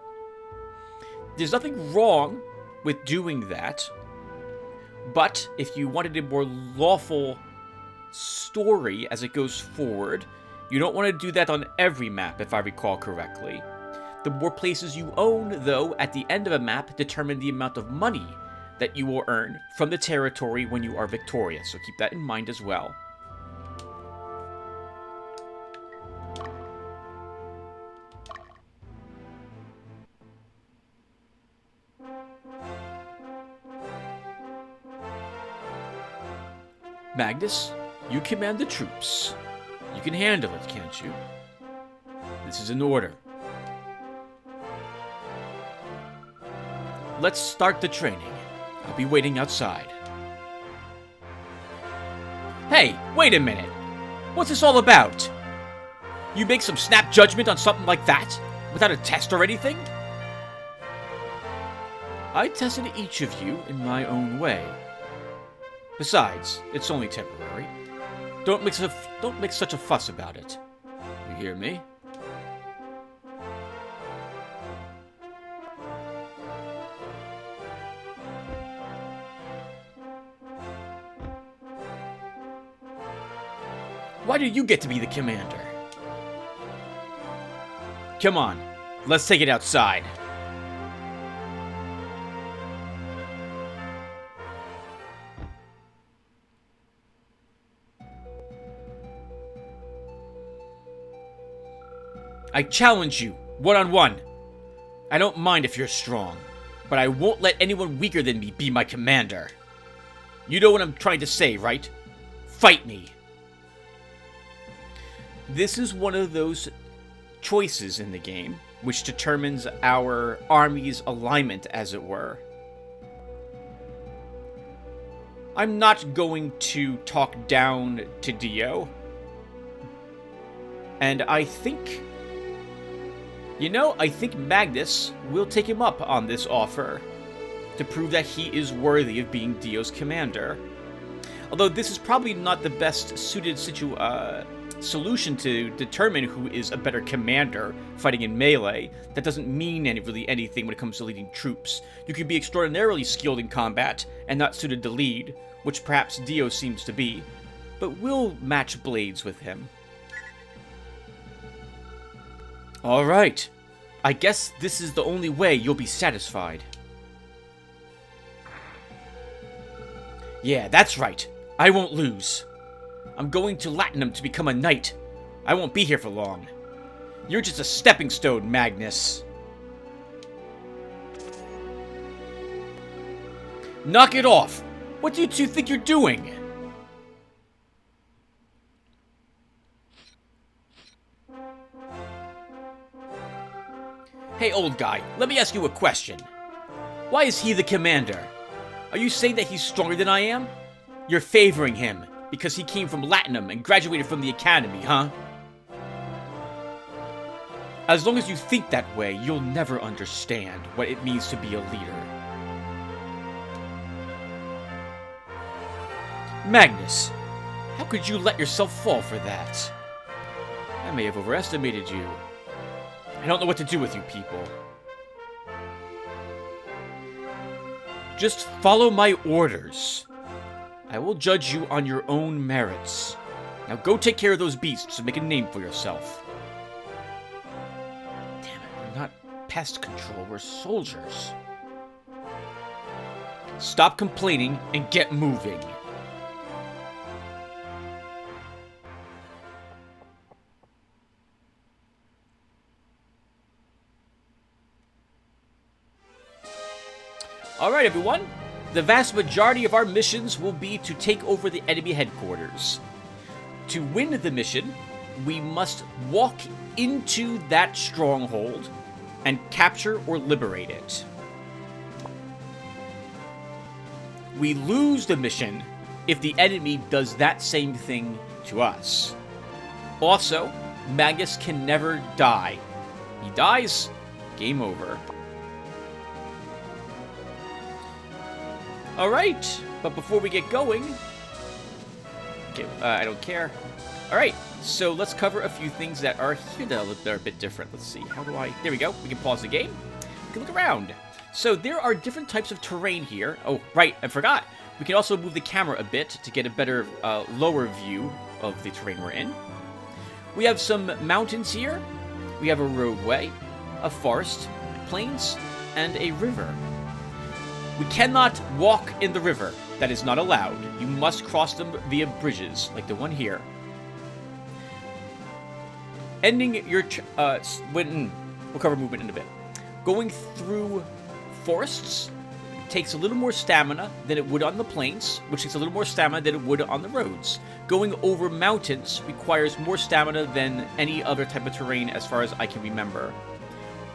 S1: There's nothing wrong with doing that, but if you wanted a more lawful story as it goes forward, you don't want to do that on every map, if I recall correctly. The more places you own, though, at the end of a map determine the amount of money that you will earn from the territory when you are victorious, so keep that in mind as well. Magnus, you command the troops. You can handle it, can't you? This is an order. Let's start the training. I'll be waiting outside. Hey, wait a minute. What's this all about? You make some snap judgment on something like that? Without a test or anything? I tested each of you in my own way. Besides, it's only temporary. Don't make such a fuss about it. You hear me? Why do you get to be the commander? Come on, let's take it outside. I challenge you, one-on-one. I don't mind if you're strong, but I won't let anyone weaker than me be my commander. You know what I'm trying to say, right? Fight me. This is one of those choices in the game which determines our army's alignment, as it were. I'm not going to talk down to Dio. And I think... I think Magnus will take him up on this offer to prove that he is worthy of being Dio's commander. Although this is probably not the best suited solution to determine who is a better commander fighting in melee. That doesn't mean really anything when it comes to leading troops. You can be extraordinarily skilled in combat and not suited to lead, which perhaps Dio seems to be, but we'll match blades with him. Alright, I guess this is the only way you'll be satisfied. Yeah, that's right. I won't lose. I'm going to Latinum to become a knight. I won't be here for long. You're just a stepping stone, Magnus. Knock it off! What do you two think you're doing? Hey, old guy, let me ask you a question. Why is he the commander? Are you saying that he's stronger than I am? You're favoring him because he came from Latinum and graduated from the academy, huh? As long as you think that way, you'll never understand what it means to be a leader. Magnus, how could you let yourself fall for that? I may have overestimated you. I don't know what to do with you people. Just follow my orders. I will judge you on your own merits. Now go take care of those beasts and make a name for yourself. Damn it, we're not pest control, we're soldiers. Stop complaining and get moving. Alright everyone, the vast majority of our missions will be to take over the enemy headquarters. To win the mission, we must walk into that stronghold and capture or liberate it. We lose the mission if the enemy does that same thing to us. Also, Magnus can never die. He dies, game over. Alright, but before we get going... Okay, I don't care. Alright, so let's cover a few things that are here that are a bit different. Let's see, how do I... There we go, we can pause the game. We can look around. So there are different types of terrain here. Oh, right, I forgot. We can also move the camera a bit to get a better lower view of the terrain we're in. We have some mountains here. We have a roadway, a forest, plains, and a river. We cannot walk in the river. That is not allowed. You must cross them via bridges, like the one here. Ending your... we'll cover movement in a bit. Going through forests takes a little more stamina than it would on the plains, which takes a little more stamina than it would on the roads. Going over mountains requires more stamina than any other type of terrain as far as I can remember.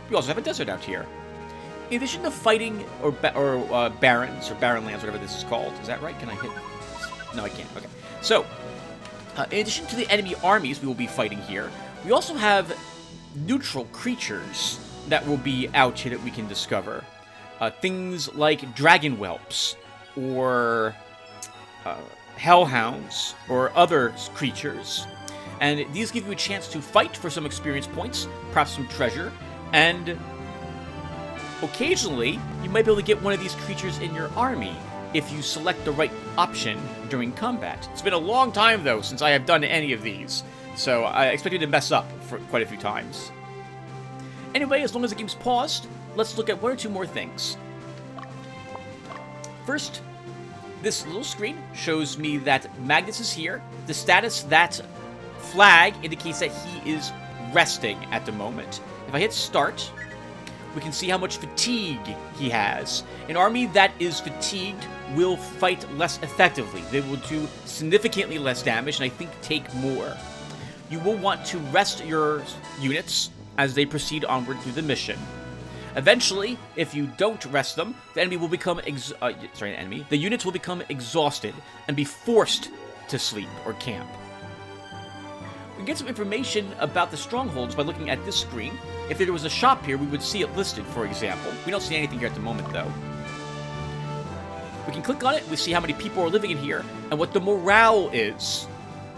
S1: We also have a desert out here. In addition to fighting or barrens or barren lands, whatever this is called, is that right? Can I hit? No, I can't. Okay. So, in addition to the enemy armies we will be fighting here, we also have neutral creatures that will be out here that we can discover. Things like dragon whelps, or hellhounds, or other creatures. And these give you a chance to fight for some experience points, perhaps some treasure, and occasionally you might be able to get one of these creatures in your army if you select the right option during combat. It's been a long time, though, since I have done any of these, so I expect you to mess up for quite a few times. Anyway, as long as the game's paused, let's look at one or two more things. First, this little screen shows me that Magnus is here. The status, that flag, indicates that he is resting at the moment. If I hit start, we can see how much fatigue he has. An army that is fatigued will fight less effectively. They will do significantly less damage, and I think take more. You will want to rest your units as they proceed onward through the mission. Eventually, if you don't rest them, the enemy will become the units will become exhausted and be forced to sleep or camp. We can get some information about the strongholds by looking at this screen. If there was a shop here, we would see it listed, for example. We don't see anything here at the moment, though. We can click on it, we see how many people are living in here, and what the morale is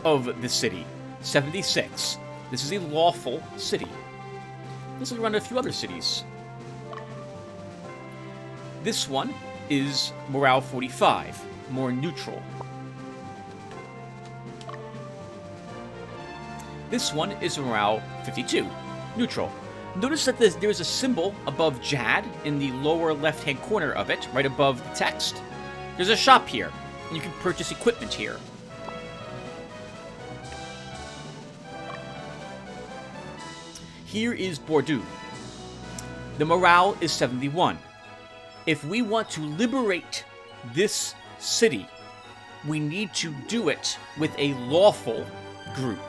S1: of the city. 76. This is a lawful city. Let's look around at a few other cities. This one is morale 45, more neutral. This one is morale 52, neutral. Notice that there is a symbol above Jad in the lower left-hand corner of it, right above the text. There's a shop here, and you can purchase equipment here. Here is Bordeaux. The morale is 71. If we want to liberate this city, we need to do it with a lawful group.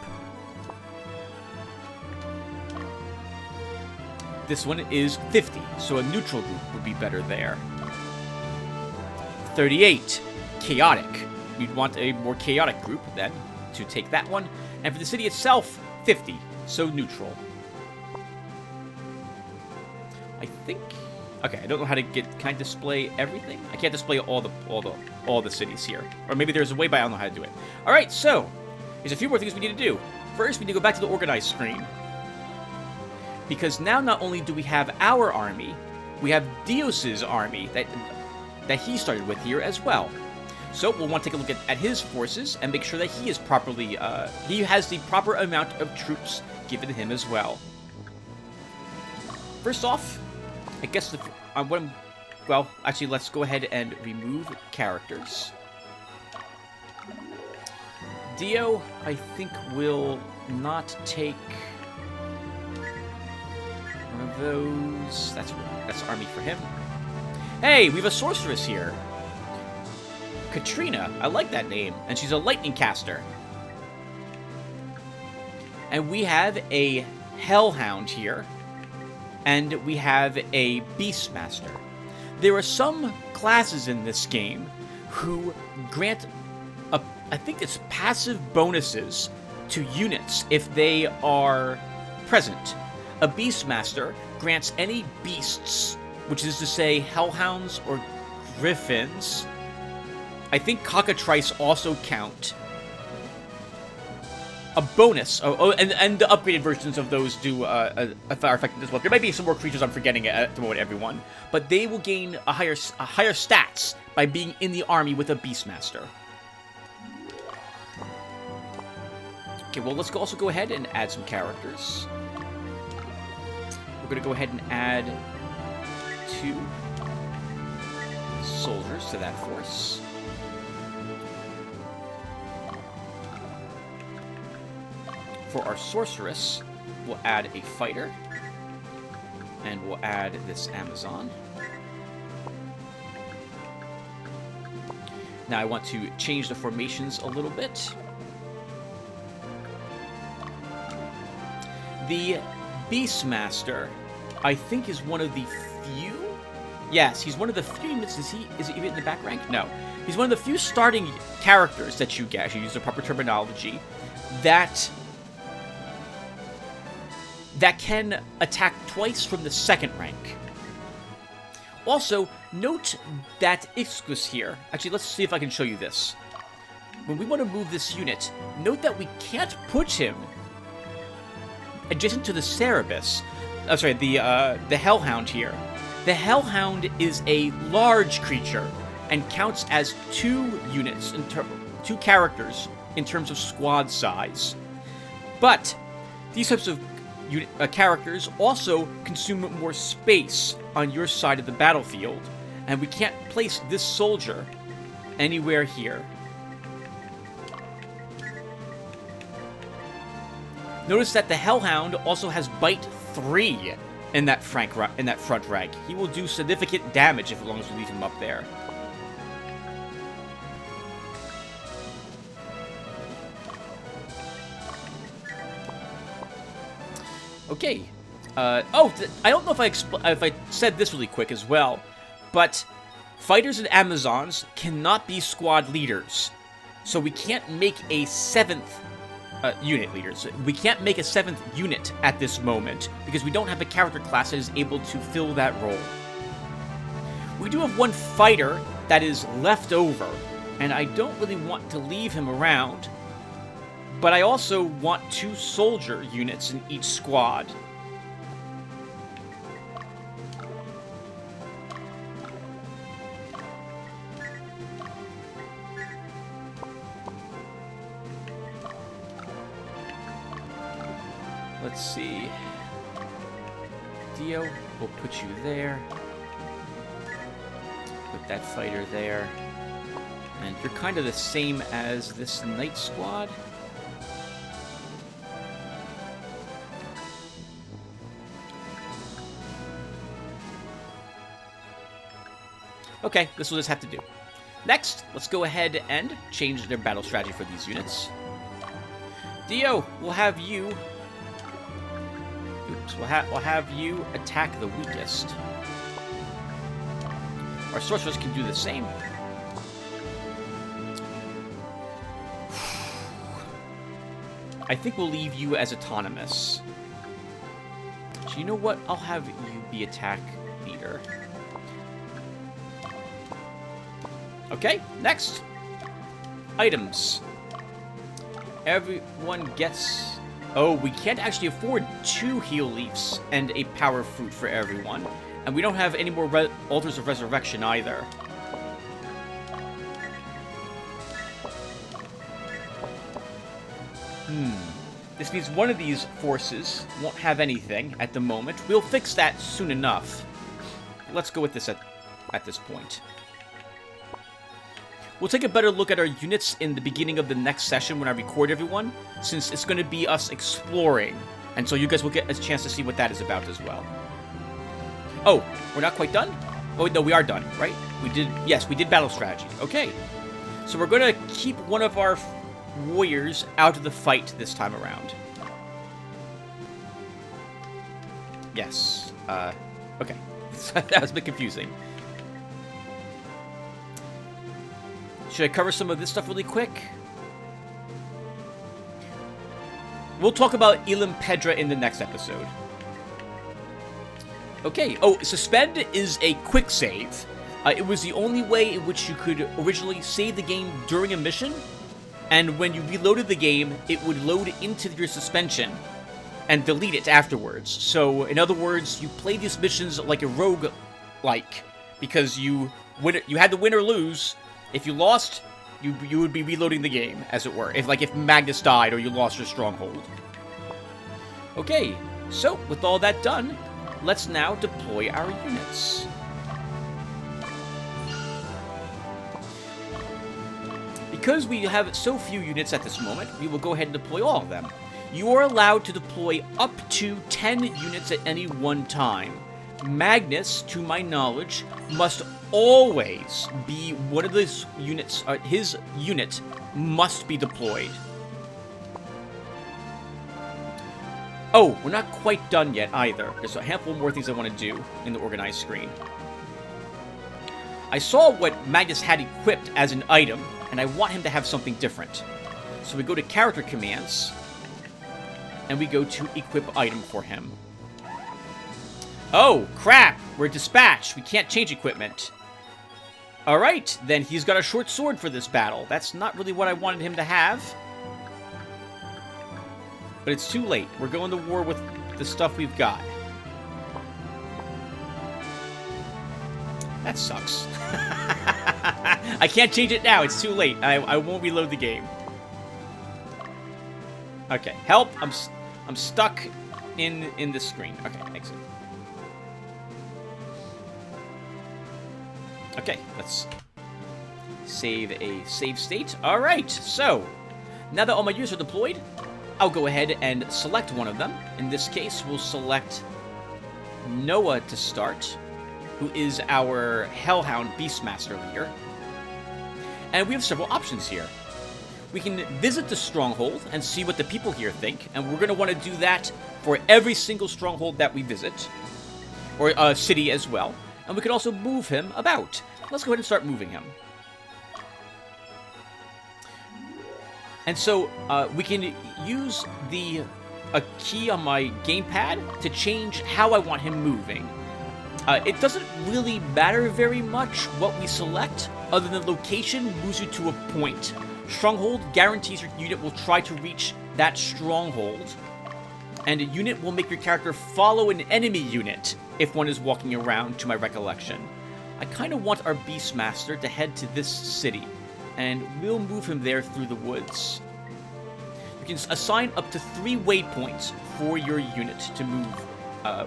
S1: This one is 50, so a neutral group would be better there. 38, chaotic. We'd want a more chaotic group then to take that one. And for the city itself, 50, so neutral. think... Okay, I don't know how to get... Can I display everything? I can't display all the cities here. Or maybe there's a way, but I don't know how to do it. Alright, so... There's a few more things we need to do. First, we need to go back to the organized screen. Because now not only do we have our army, we have Dios's army that he started with here as well. So we'll want to take a look at his forces and make sure that he is properly... he has the proper amount of troops given to him as well. First off, I guess well, actually, let's go ahead and remove characters. Dio, I think, will not take one of those. That's army for him. Hey, we have a sorceress here. Katrina, I like that name, and she's a lightning caster. And we have a hellhound here. And we have a Beastmaster. There are some classes in this game who grant, I think it's passive bonuses to units if they are present. A Beastmaster grants any beasts, which is to say hellhounds or griffins. I think cockatrice also count. A bonus. And the upgraded versions of those do a fire effect as well. There might be some more creatures I'm forgetting at the moment, everyone. But they will gain a higher stats by being in the army with a Beastmaster. Okay, well, let's also go ahead and add some characters. We're going to go ahead and add 2 soldiers to that force. For our sorceress, we'll add a fighter, and we'll add this Amazon. Now I want to change the formations a little bit. The Beastmaster, I think, is one of the few... Yes, he's one of the few units. Is he even in the back rank? No. He's one of the few starting characters that you get, I should use the proper terminology, that can attack twice from the second rank. Also, note that Ixcus here... Actually, let's see if I can show you this. When we want to move this unit, note that we can't put him adjacent to the Cerebus. Oh, sorry, the Hellhound here. The Hellhound is a large creature and counts as 2 units, 2 characters in terms of squad size. But these types of characters also consume more space on your side of the battlefield, and we can't place this soldier anywhere here. Notice that the Hellhound also has Bite 3 in that front rank. He will do significant damage as long as we leave him up there. Okay. I don't know if I said this really quick as well, but fighters and Amazons cannot be squad leaders, so we can't make a 7th unit leaders. We can't make a 7th unit at this moment because we don't have a character class that is able to fill that role. We do have 1 fighter that is left over, and I don't really want to leave him around, but I also want 2 soldier units in each squad. Let's see. Dio, we'll put you there. Put that fighter there. And you're kind of the same as this Knight squad. Okay, this will just have to do. Next, let's go ahead and change their battle strategy for these units. Dio, we'll have you... Oops, we'll have you attack the weakest. Our sorcerers can do the same. I think we'll leave you as autonomous. So you know what? I'll have you be attack leader. Okay, next. Items. Everyone gets... Oh, we can't actually afford 2 heal leaves and a power fruit for everyone. And we don't have any more altars of resurrection either. This means one of these forces won't have anything at the moment. We'll fix that soon enough. Let's go with this at this point. We'll take a better look at our units in the beginning of the next session when I record everyone, since it's going to be us exploring. And so you guys will get a chance to see what that is about as well. Oh, we're not quite done? Oh, no, we are done, right? Yes, we did battle strategy. Okay. So we're going to keep one of our warriors out of the fight this time around. Yes. Okay. That was a bit confusing. Should I cover some of this stuff really quick? We'll talk about Elim Pedra in the next episode. Okay. Oh, Suspend is a quick save. It was the only way in which you could originally save the game during a mission. And when you reloaded the game, it would load into your suspension and delete it afterwards. So, in other words, you play these missions like a rogue-like, because you had to win or lose. If you lost, you would be reloading the game, as it were. If Magnus died or you lost your stronghold. Okay, so with all that done, let's now deploy our units. Because we have so few units at this moment, we will go ahead and deploy all of them. You are allowed to deploy up to 10 units at any one time. Magnus, to my knowledge, must always be one of those units. His unit must be deployed. Oh, we're not quite done yet either. There's a handful more things I want to do in the organized screen. I saw what Magnus had equipped as an item, and I want him to have something different. So we go to character commands, and we go to equip item for him. Oh, crap! We're dispatched. We can't change equipment. Alright, then he's got a short sword for this battle. That's not really what I wanted him to have. But it's too late. We're going to war with the stuff we've got. That sucks. I can't change it now. It's too late. I won't reload the game. Okay, help. I'm stuck in the screen. Okay, exit. Okay, let's save a save state. All right, so now that all my units are deployed, I'll go ahead and select one of them. In this case, we'll select Noah to start, who is our Hellhound Beastmaster leader. And we have several options here. We can visit the stronghold and see what the people here think, and we're going to want to do that for every single stronghold that we visit, or a city as well. And we can also move him about. Let's go ahead and start moving him. And so we can use a key on my gamepad to change how I want him moving. It doesn't really matter very much what we select, other than location moves you to a point. Stronghold guarantees your unit will try to reach that stronghold. And a unit will make your character follow an enemy unit if one is walking around, to my recollection. I kind of want our Beastmaster to head to this city, and we'll move him there through the woods. You can assign up to 3 waypoints for your unit to move.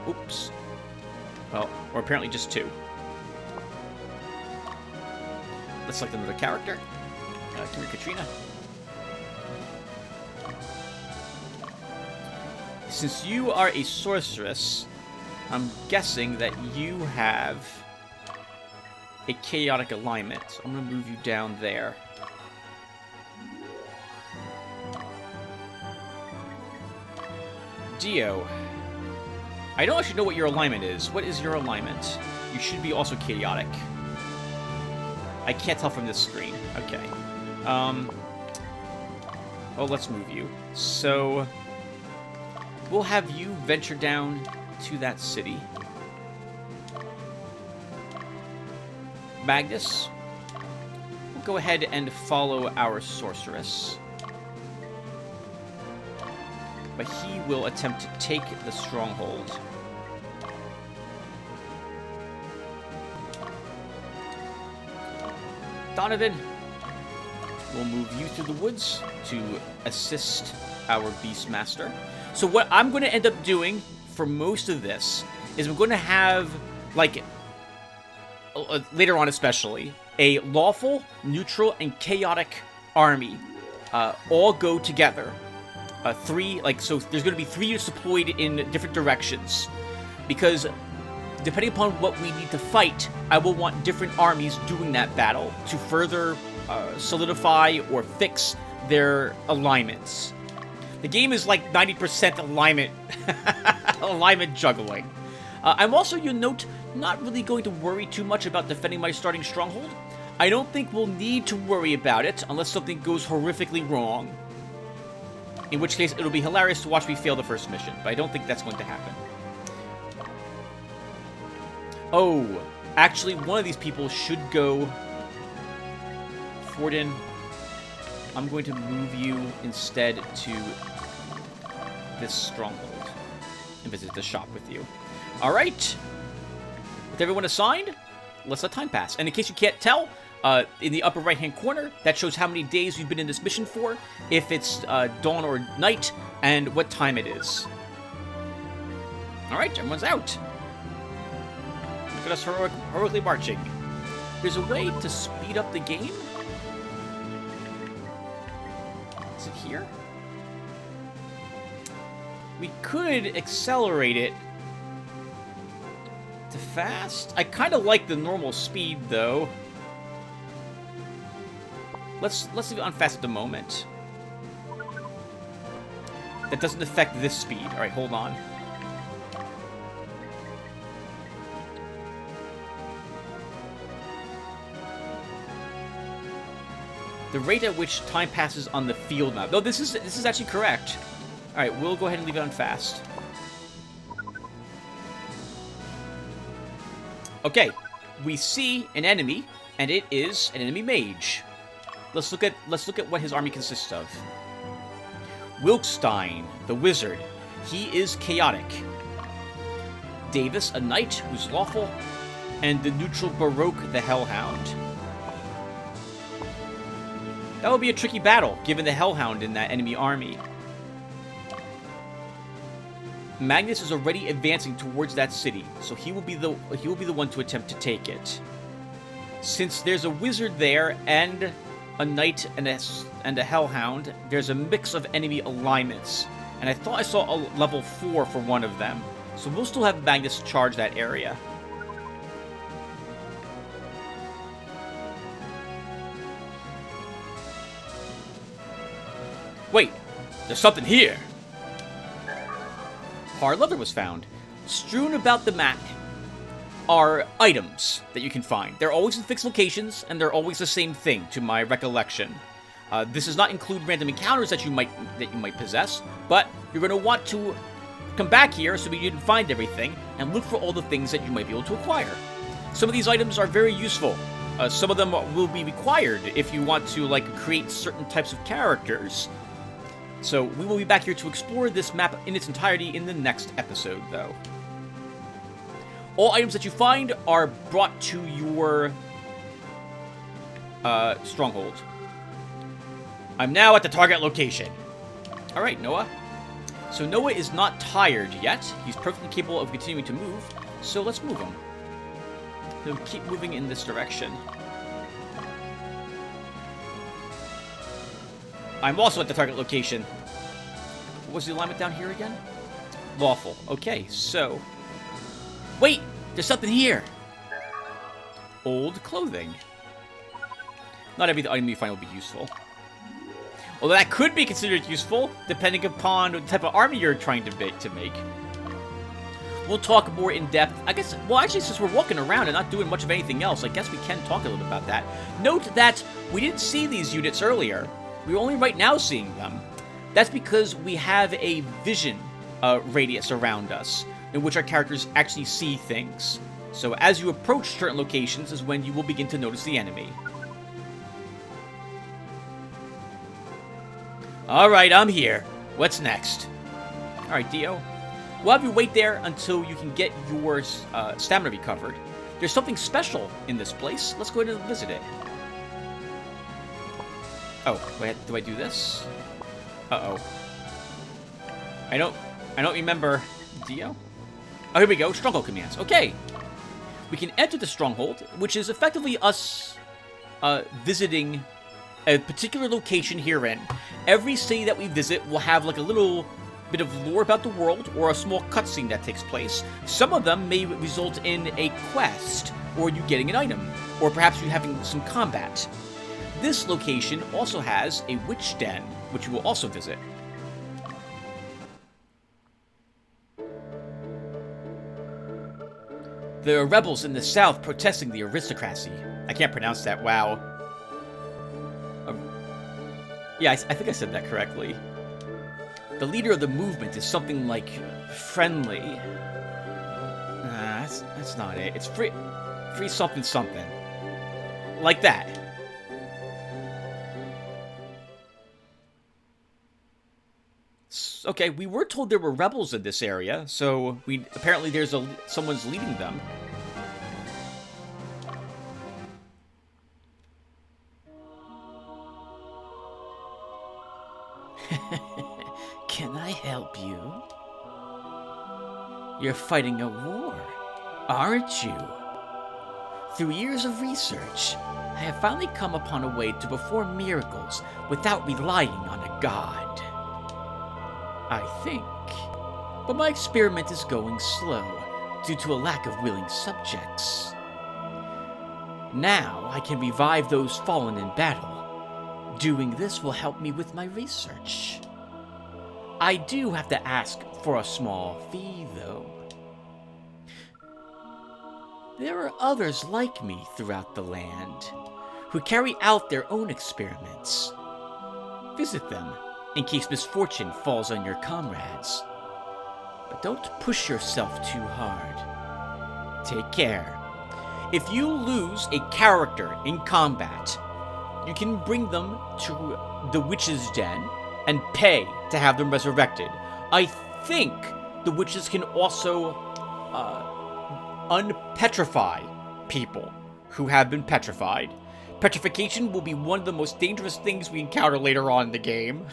S1: Oops. Well, or apparently just 2. Let's select another character. Come here, Katrina. Since you are a sorceress, I'm guessing that you have a chaotic alignment. So I'm going to move you down there. Dio. I don't actually know what your alignment is. What is your alignment? You should be also chaotic. I can't tell from this screen. Okay. Well, let's move you. So we'll have you venture down to that city. Magnus will go ahead and follow our sorceress. But he will attempt to take the stronghold. Donovan will move you through the woods to assist our Beastmaster. So what I'm going to end up doing for most of this is I'm going to have, like, later on especially, a lawful, neutral, and chaotic army all go together. So there's going to be 3 units deployed in different directions. Because depending upon what we need to fight, I will want different armies doing that battle to further solidify or fix their alignments. The game is like 90% alignment, alignment juggling. I'm also, you note, not really going to worry too much about defending my starting stronghold. I don't think we'll need to worry about it unless something goes horrifically wrong. In which case, it'll be hilarious to watch me fail the first mission, but I don't think that's going to happen. Oh, actually, one of these people should go. Forden, I'm going to move you instead to this stronghold and visit the shop with you. All right. With everyone assigned, let's let time pass. And in case you can't tell, in the upper right-hand corner, that shows how many days you've been in this mission for, if it's dawn or night, and what time it is. All right, everyone's out. Look at us heroically marching. There's a way to speed up the game. Is it here? We could accelerate it to fast. I kind of like the normal speed, though. Let's leave it on fast at the moment. That doesn't affect this speed. All right, hold on. The rate at which time passes on the field map. No, this is actually correct. All right, we'll go ahead and leave it on fast. Okay, we see an enemy, and it is an enemy mage. Let's look at what his army consists of. Wilkstein, the wizard. He is chaotic. Davis, a knight who's lawful, and the neutral Baroque, the hellhound. That would be a tricky battle, given the hellhound in that enemy army. Magnus is already advancing towards that city, so he will be the one to attempt to take it. Since there's a wizard there and a knight and a hellhound, there's a mix of enemy alignments, and I thought I saw a level 4 for one of them, so we'll still have Magnus charge that area. Wait, there's something here. Hard leather was found. Strewn about the map are items that you can find. They're always in fixed locations, and they're always the same thing, to my recollection. This does not include random encounters that you might possess, but you're going to want to come back here so you can find everything and look for all the things that you might be able to acquire. Some of these items are very useful. Some of them will be required if you want to create certain types of characters. So we will be back here to explore this map in its entirety in the next episode, though. All items that you find are brought to your stronghold. I'm now at the target location. All right, Noah. So Noah is not tired yet. He's perfectly capable of continuing to move. So let's move him. He'll keep moving in this direction. I'm also at the target location. What was the alignment down here again? Lawful. Okay, so... Wait! There's something here! Old clothing. Not every item you find will be useful. Although that could be considered useful, depending upon the type of army you're trying to make. We'll talk more in depth. I guess, well, actually, since we're walking around and not doing much of anything else, I guess we can talk a little bit about that. Note that we didn't see these units earlier. We're only right now seeing them. That's because we have a vision radius around us, in which our characters actually see things. So as you approach certain locations is when you will begin to notice the enemy. Alright, I'm here. What's next? Alright, Dio. We'll have you wait there until you can get your stamina recovered. There's something special in this place. Let's go ahead and visit it. Oh, wait, do I do this? Uh-oh. I don't remember. Dio? Oh, here we go. Stronghold commands. Okay. We can enter the stronghold, which is effectively us visiting a particular location herein. Every city that we visit will have like a little bit of lore about the world or a small cutscene that takes place. Some of them may result in a quest, or you getting an item, or perhaps you having some combat. This location also has a witch den, which you will also visit. There are rebels in the south protesting the aristocracy. I can't pronounce that, wow. Yeah, I think I said that correctly. The leader of the movement is something like friendly. Nah, that's not it. It's free something something. Like that. Okay, we were told there were rebels in this area, so apparently there's someone's leading them. Can I help you? You're fighting a war, aren't you? Through years of research, I have finally come upon a way to perform miracles without relying on a god. I think. But my experiment is going slow, due to a lack of willing subjects. Now I can revive those fallen in battle. Doing this will help me with my research. I do have to ask for a small fee, though. There are others like me throughout the land, who carry out their own experiments. Visit them, in case misfortune falls on your comrades. But don't push yourself too hard. Take care. If you lose a character in combat, you can bring them to the witch's den and pay to have them resurrected. I think the witches can also unpetrify people who have been petrified. Petrification will be one of the most dangerous things we encounter later on in the game.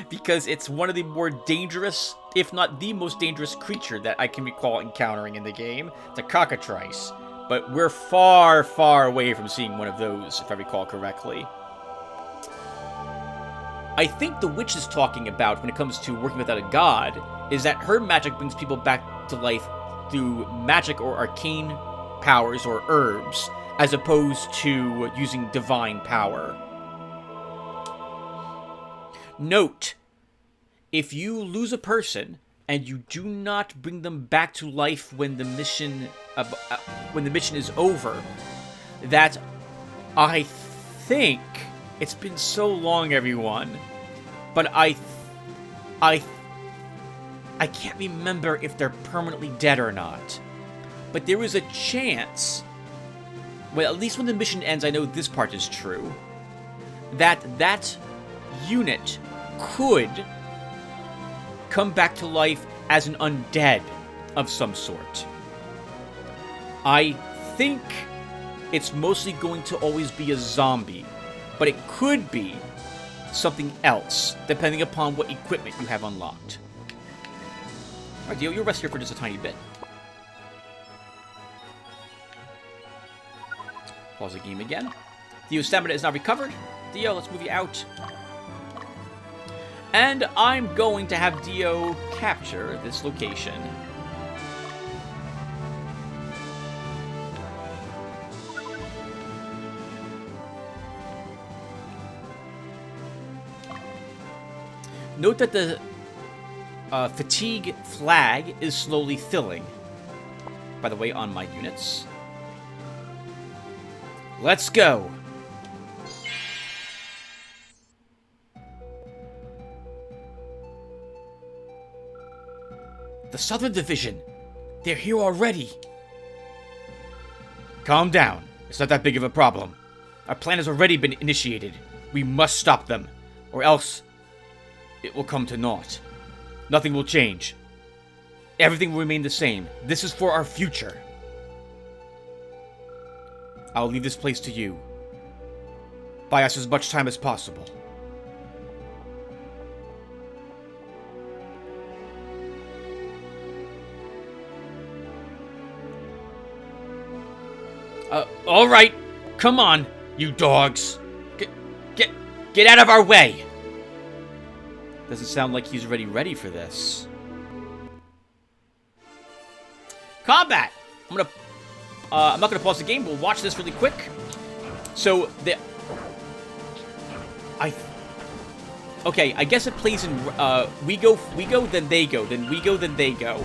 S1: Because it's one of the more dangerous, if not the most dangerous creature that I can recall encountering in the game. It's a cockatrice. But we're far, far away from seeing one of those, if I recall correctly. I think the witch is talking about, when it comes to working without a god, is that her magic brings people back to life through magic or arcane powers or herbs, as opposed to using divine power. Note, if you lose a person and you do not bring them back to life when the mission is over, that I think it's been so long, everyone, but I can't remember if they're permanently dead or not. But there is a chance, well, at least when the mission ends, I know this part is true, that that unit could come back to life as an undead of some sort. I think it's mostly going to always be a zombie, but it could be something else, depending upon what equipment you have unlocked. Alright, Dio, you'll rest here for just a tiny bit. Pause the game again. Dio's stamina is now recovered. Dio, let's move you out. And I'm going to have Dio capture this location. Note that the fatigue flag is slowly filling. By the way, on my units. Let's go! The Southern Division. They're here already. Calm down. It's not that big of a problem. Our plan has already been initiated. We must stop them, or else it will come to naught. Nothing will change. Everything will remain the same. This is for our future. I'll leave this place to you. Buy us as much time as possible. All right. Come on, you dogs. Get out of our way. Doesn't sound like he's already ready for this. Combat. I'm not gonna pause the game. We'll watch this really quick. So okay, I guess it plays in we go, then they go, then we go, then they go.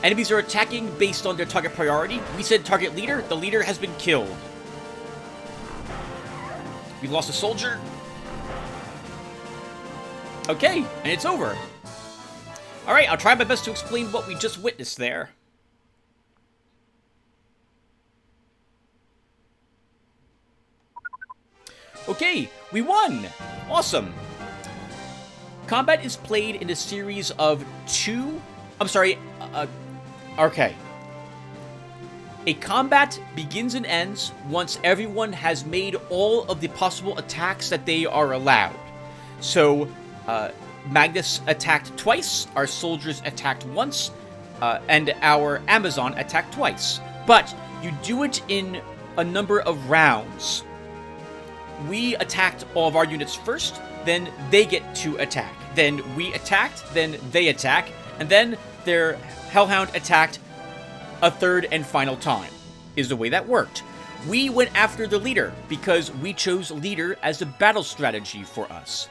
S1: Enemies are attacking based on their target priority. We said target leader. The leader has been killed. We lost a soldier. Okay, and it's over. Alright, I'll try my best to explain what we just witnessed there. Okay, we won! Awesome! Combat is played in a series of okay. A combat begins and ends once everyone has made all of the possible attacks that they are allowed. So, Magnus attacked twice, our soldiers attacked once, and our Amazon attacked twice. But you do it in a number of rounds. We attacked all of our units first, then they get to attack. Then we attacked, then they attack, and then their Hellhound attacked a third and final time, is the way that worked. We went after the leader because we chose leader as the battle strategy for us.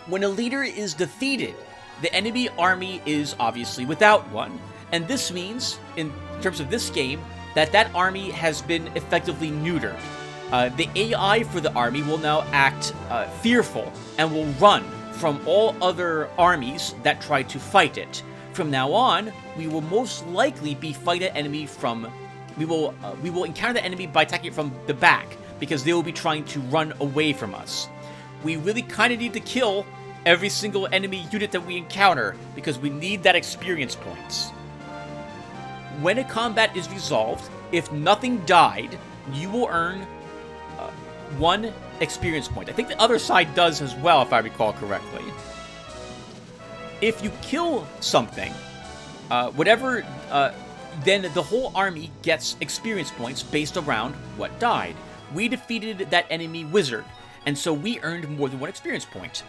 S1: When a leader is defeated, the enemy army is obviously without one, and this means, in terms of this game, that that army has been effectively neutered. The AI for the army will now act fearful and will run from all other armies that try to fight it. From now on, we will most likely be fighting an enemy from... We will encounter the enemy by attacking it from the back, because they will be trying to run away from us. We really kind of need to kill every single enemy unit that we encounter, because we need that experience points. When a combat is resolved, if nothing died, you will earn 1 experience point. I think the other side does as well, if I recall correctly. If you kill something, then the whole army gets experience points based around what died. We defeated that enemy wizard, and so we earned more than 1 experience point.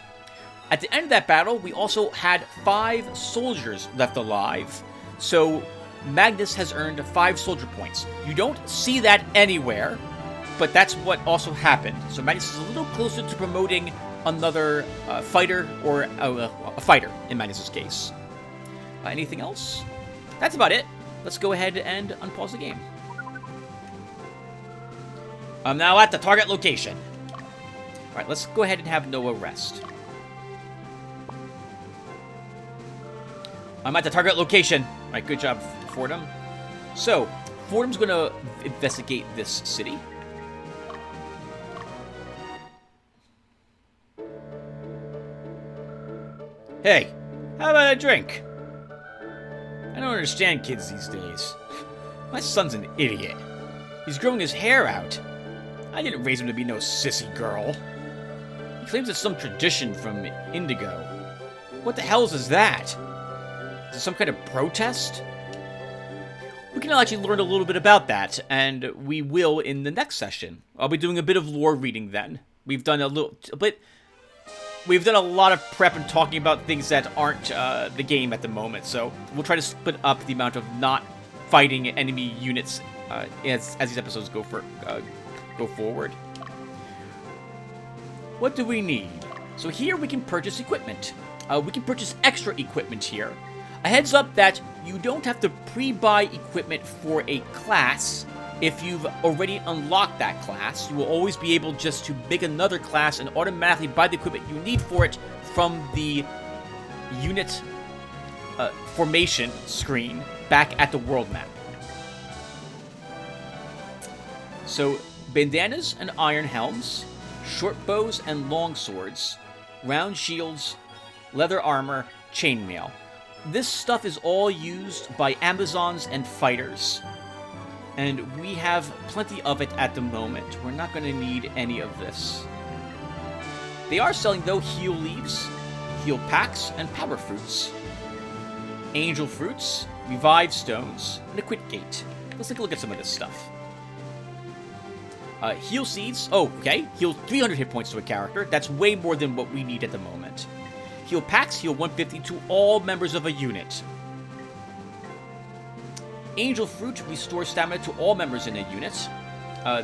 S1: At the end of that battle, we also had 5 soldiers left alive, so Magnus has earned 5 soldier points. You don't see that anywhere, but that's what also happened. So Magnus is a little closer to promoting another fighter, or a fighter in Magnus's case. Anything else? That's about it. Let's go ahead and unpause the game. I'm now at the target location. Alright, let's go ahead and have Noah rest. I'm at the target location. Alright, good job, Fordham. So, Fordham's gonna investigate this city. Hey, how about a drink? I don't understand kids these days. My son's an idiot. He's growing his hair out. I didn't raise him to be no sissy girl. He claims it's some tradition from Indigo. What the hell is that? Is it some kind of protest? We can actually learn a little bit about that, and we will in the next session. I'll be doing a bit of lore reading then. We've done a lot of prep and talking about things that aren't the game at the moment, so we'll try to split up the amount of not fighting enemy units as these episodes go forward. What do we need? So here we can purchase equipment. We can purchase extra equipment here. A heads up that you don't have to pre-buy equipment for a class. If you've already unlocked that class, you will always be able just to make another class and automatically buy the equipment you need for it from the unit formation screen back at the world map. So, bandanas and iron helms, short bows and long swords, round shields, leather armor, chainmail. This stuff is all used by Amazons and fighters. And we have plenty of it at the moment. We're not going to need any of this. They are selling, though, heal leaves, heal packs, and power fruits. Angel fruits, revive stones, and a quit gate. Let's take a look at some of this stuff. Heal seeds. Oh, okay. Heal 300 hit points to a character. That's way more than what we need at the moment. Heal packs, heal 150 to all members of a unit. Angel fruit restores stamina to all members in a unit.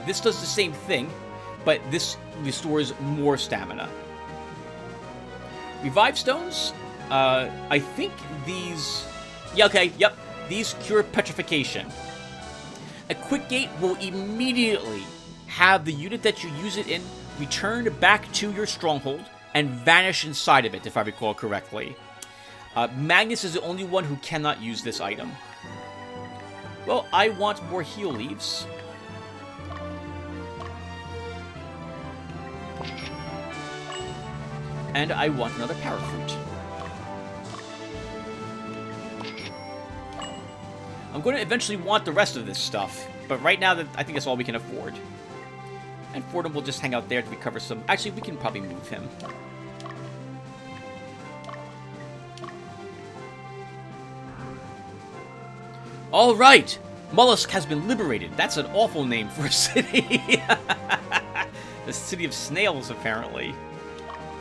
S1: This does the same thing, but this restores more stamina. Revive stones. I think these... Yeah, okay, yep. These cure petrification. A quick gate will immediately have the unit that you use it in return back to your stronghold and vanish inside of it, if I recall correctly. Magnus is the only one who cannot use this item. Well, I want more heal leaves. And I want another power fruit. I'm going to eventually want the rest of this stuff, but right now I think that's all we can afford. And Fordham will just hang out there to recover some... Actually, we can probably move him. All right! Mollusk has been liberated. That's an awful name for a city. The city of snails, apparently.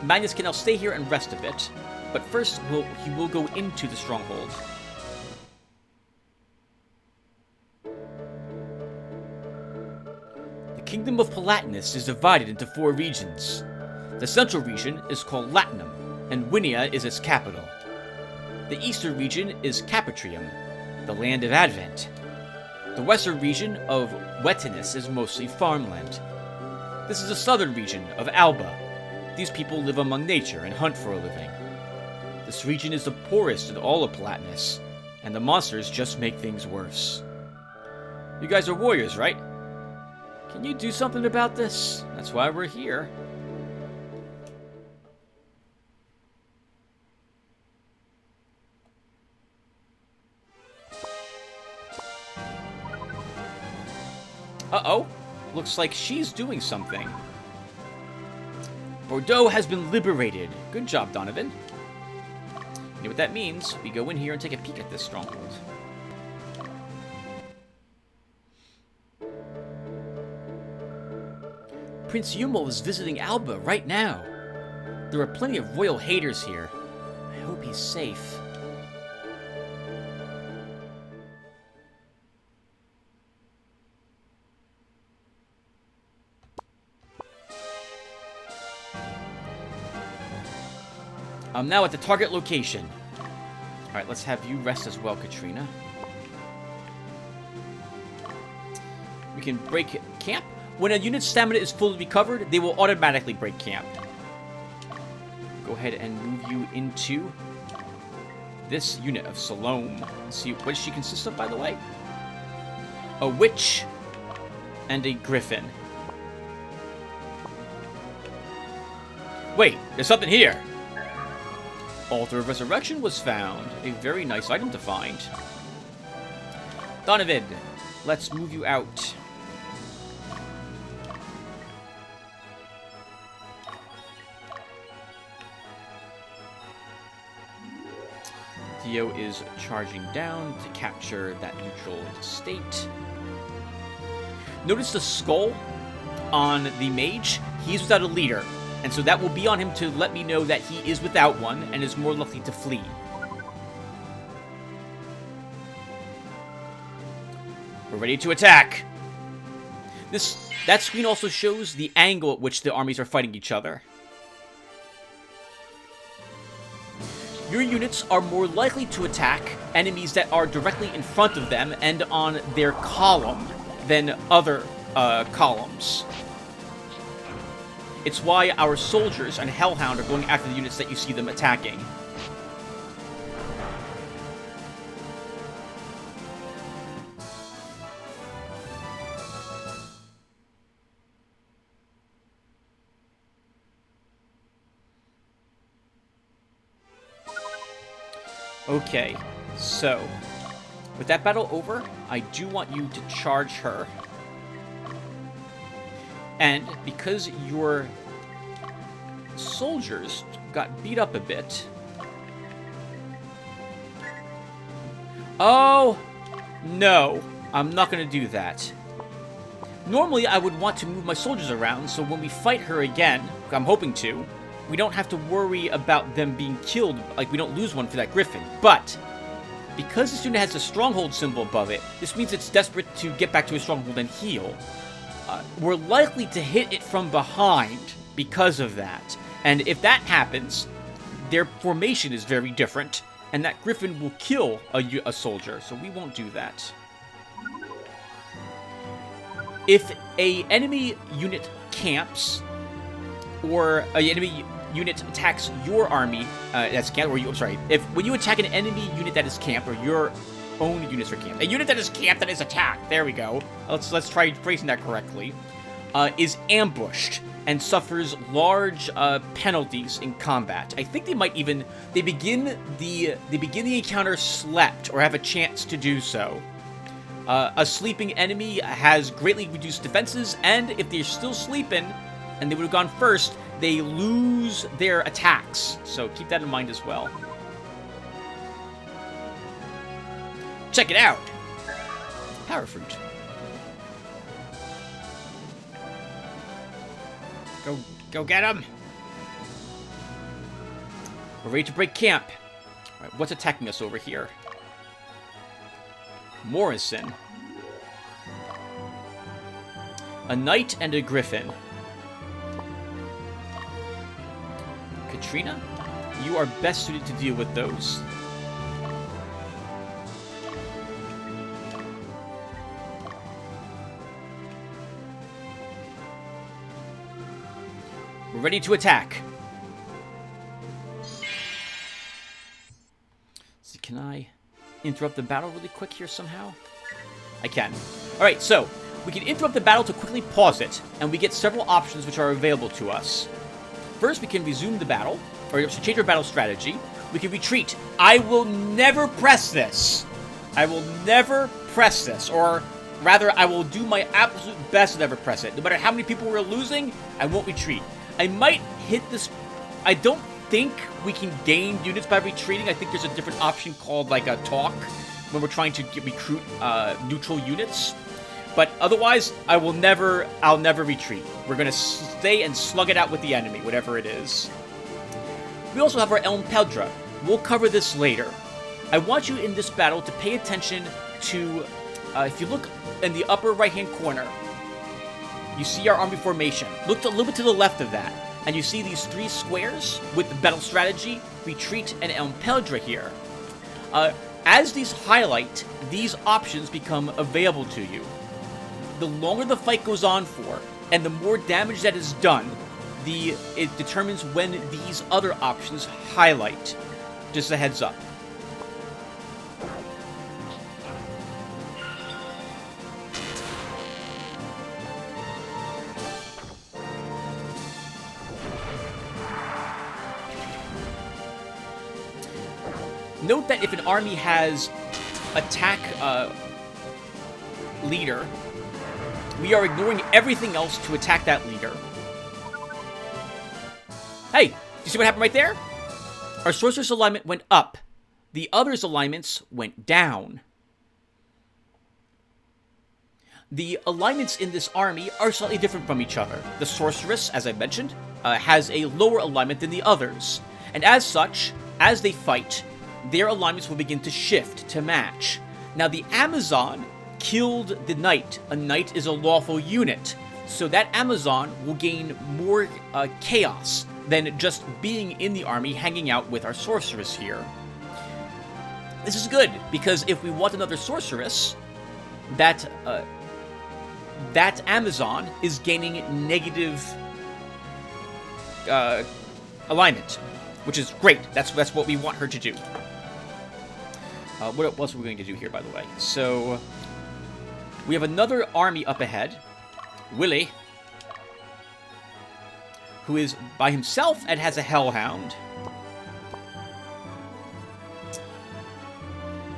S1: Magnus can now stay here and rest a bit. But first, he will go into the stronghold. The Kingdom of Palatinus is divided into 4 regions. The central region is called Latinum, and Winia is its capital. The eastern region is Capitrium, the land of Advent. The western region of Wetinus is mostly farmland. This is the southern region of Alba. These people live among nature and hunt for a living. This region is the poorest in all of Palatinus, and the monsters just make things worse. You guys are warriors, right? Can you do something about this? That's why we're here. Uh-oh. Looks like she's doing something. Bordeaux has been liberated. Good job, Donovan. You know what that means? We go in here and take a peek at this stronghold. Prince Yumel is visiting Alba right now. There are plenty of royal haters here. I hope he's safe. I'm now at the target location. Alright, let's have you rest as well, Katrina. We can break camp. When a unit's stamina is fully recovered, they will automatically break camp. Go ahead and move you into this unit of Salome. Let's see, what does she consist of, by the way? A witch and a griffin. Wait, there's something here. Altar of Resurrection was found. A very nice item to find. Donovan, let's move you out. Theo is charging down to capture that neutral state. Notice the skull on the mage. He's without a leader. And so that will be on him to let me know that he is without one and is more likely to flee. We're ready to attack. That screen also shows the angle at which the armies are fighting each other. Your units are more likely to attack enemies that are directly in front of them and on their column than other columns. It's why our soldiers and Hellhound are going after the units that you see them attacking. Okay, so with that battle over, I do want you to charge her. And because your soldiers got beat up a bit... Oh, no. I'm not going to do that. Normally, I would want to move my soldiers around, so when we fight her again, I'm hoping to, we don't have to worry about them being killed, like we don't lose one for that griffin. But, because this unit has a stronghold symbol above it, this means it's desperate to get back to a stronghold and heal. We're likely to hit it from behind because of that. And if that happens, their formation is very different, and that griffin will kill a soldier, so we won't do that. If a enemy unit camps, or an enemy unit attacks your army that's camped, or when you attack an enemy unit that is camped, or your own units are camped, a unit that is camped that is attacked, there we go, let's try phrasing that correctly, is ambushed and suffers large penalties in combat. I think they begin the encounter slept, or have a chance to do so. A sleeping enemy has greatly reduced defenses, and if they're still sleeping, and they would have gone first, they lose their attacks. So keep that in mind as well. Check it out! Power Fruit. Go get him! We're ready to break camp. All right, what's attacking us over here? Morrison. A knight and a griffin. Katrina, you are best suited to deal with those. We're ready to attack. So can I interrupt the battle really quick here somehow? I can. Alright, so we can interrupt the battle to quickly pause it, and we get several options which are available to us. First, we can resume the battle, or change our battle strategy. We can retreat. I will never press this. I will never press this, or rather, I will do my absolute best to never press it. No matter how many people we're losing, I won't retreat. I might hit this... I don't think we can gain units by retreating. I think there's a different option called like a talk when we're trying to recruit neutral units. But otherwise, I'll never retreat. We're gonna stay and slug it out with the enemy, whatever it is. We also have our Elm Peldra. We'll cover this later. I want you in this battle to pay attention to, if you look in the upper right-hand corner, you see our army formation. Look a little bit to the left of that, and you see these three squares with the battle strategy, retreat, and Elm Peldra here. As these highlight, these options become available to you. The longer the fight goes on for, and the more damage that is done, it determines when these other options highlight. Just a heads up. Note that if an army has attack leader, we are ignoring everything else to attack that leader. Hey, do you see what happened right there? Our sorceress alignment went up. The others' alignments went down. The alignments in this army are slightly different from each other. The sorceress, as I mentioned, has a lower alignment than the others. And as such, as they fight, their alignments will begin to shift to match. Now, the Amazon killed the knight. A knight is a lawful unit. So that Amazon will gain more chaos than just being in the army, hanging out with our sorceress here. This is good, because if we want another sorceress, that Amazon is gaining negative alignment, which is great. That's what we want her to do. What else are we going to do here, by the way? So, we have another army up ahead. Willie, who is by himself and has a Hellhound.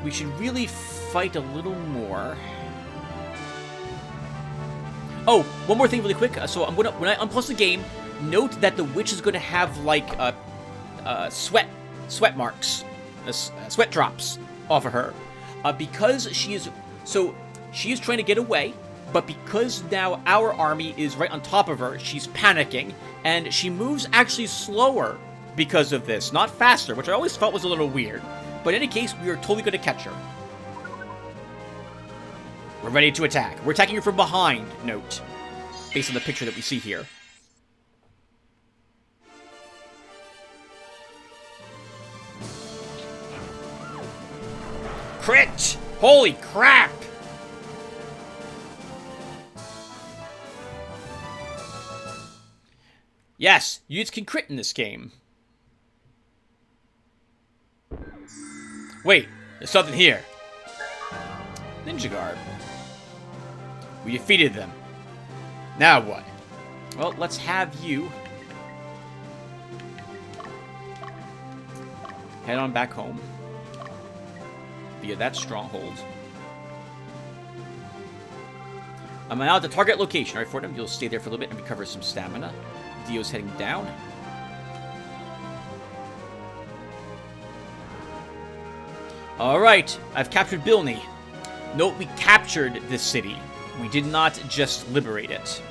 S1: we should really fight a little more. Oh, one more thing really quick. So when I unpause the game, note that the witch is going to have like sweat marks, sweat drops off of her, because she is trying to get away, but because now our army is right on top of her, she's panicking, and she moves actually slower because of this, not faster, which I always thought was a little weird. But in any case, we are totally going to catch her. We're ready to attack. We're attacking her from behind, note, based on the picture that we see here. Crit! Holy crap! Yes, units can crit in this game. Wait, there's something here. Ninja Garb. We defeated them. Now what? Well, let's have you head on back home via that stronghold. I'm now at the target location. Alright, Fordham, you'll stay there for a little bit and recover some stamina. Dio's heading down. Alright, I've captured Bilney. Note, we captured this city. We did not just liberate it.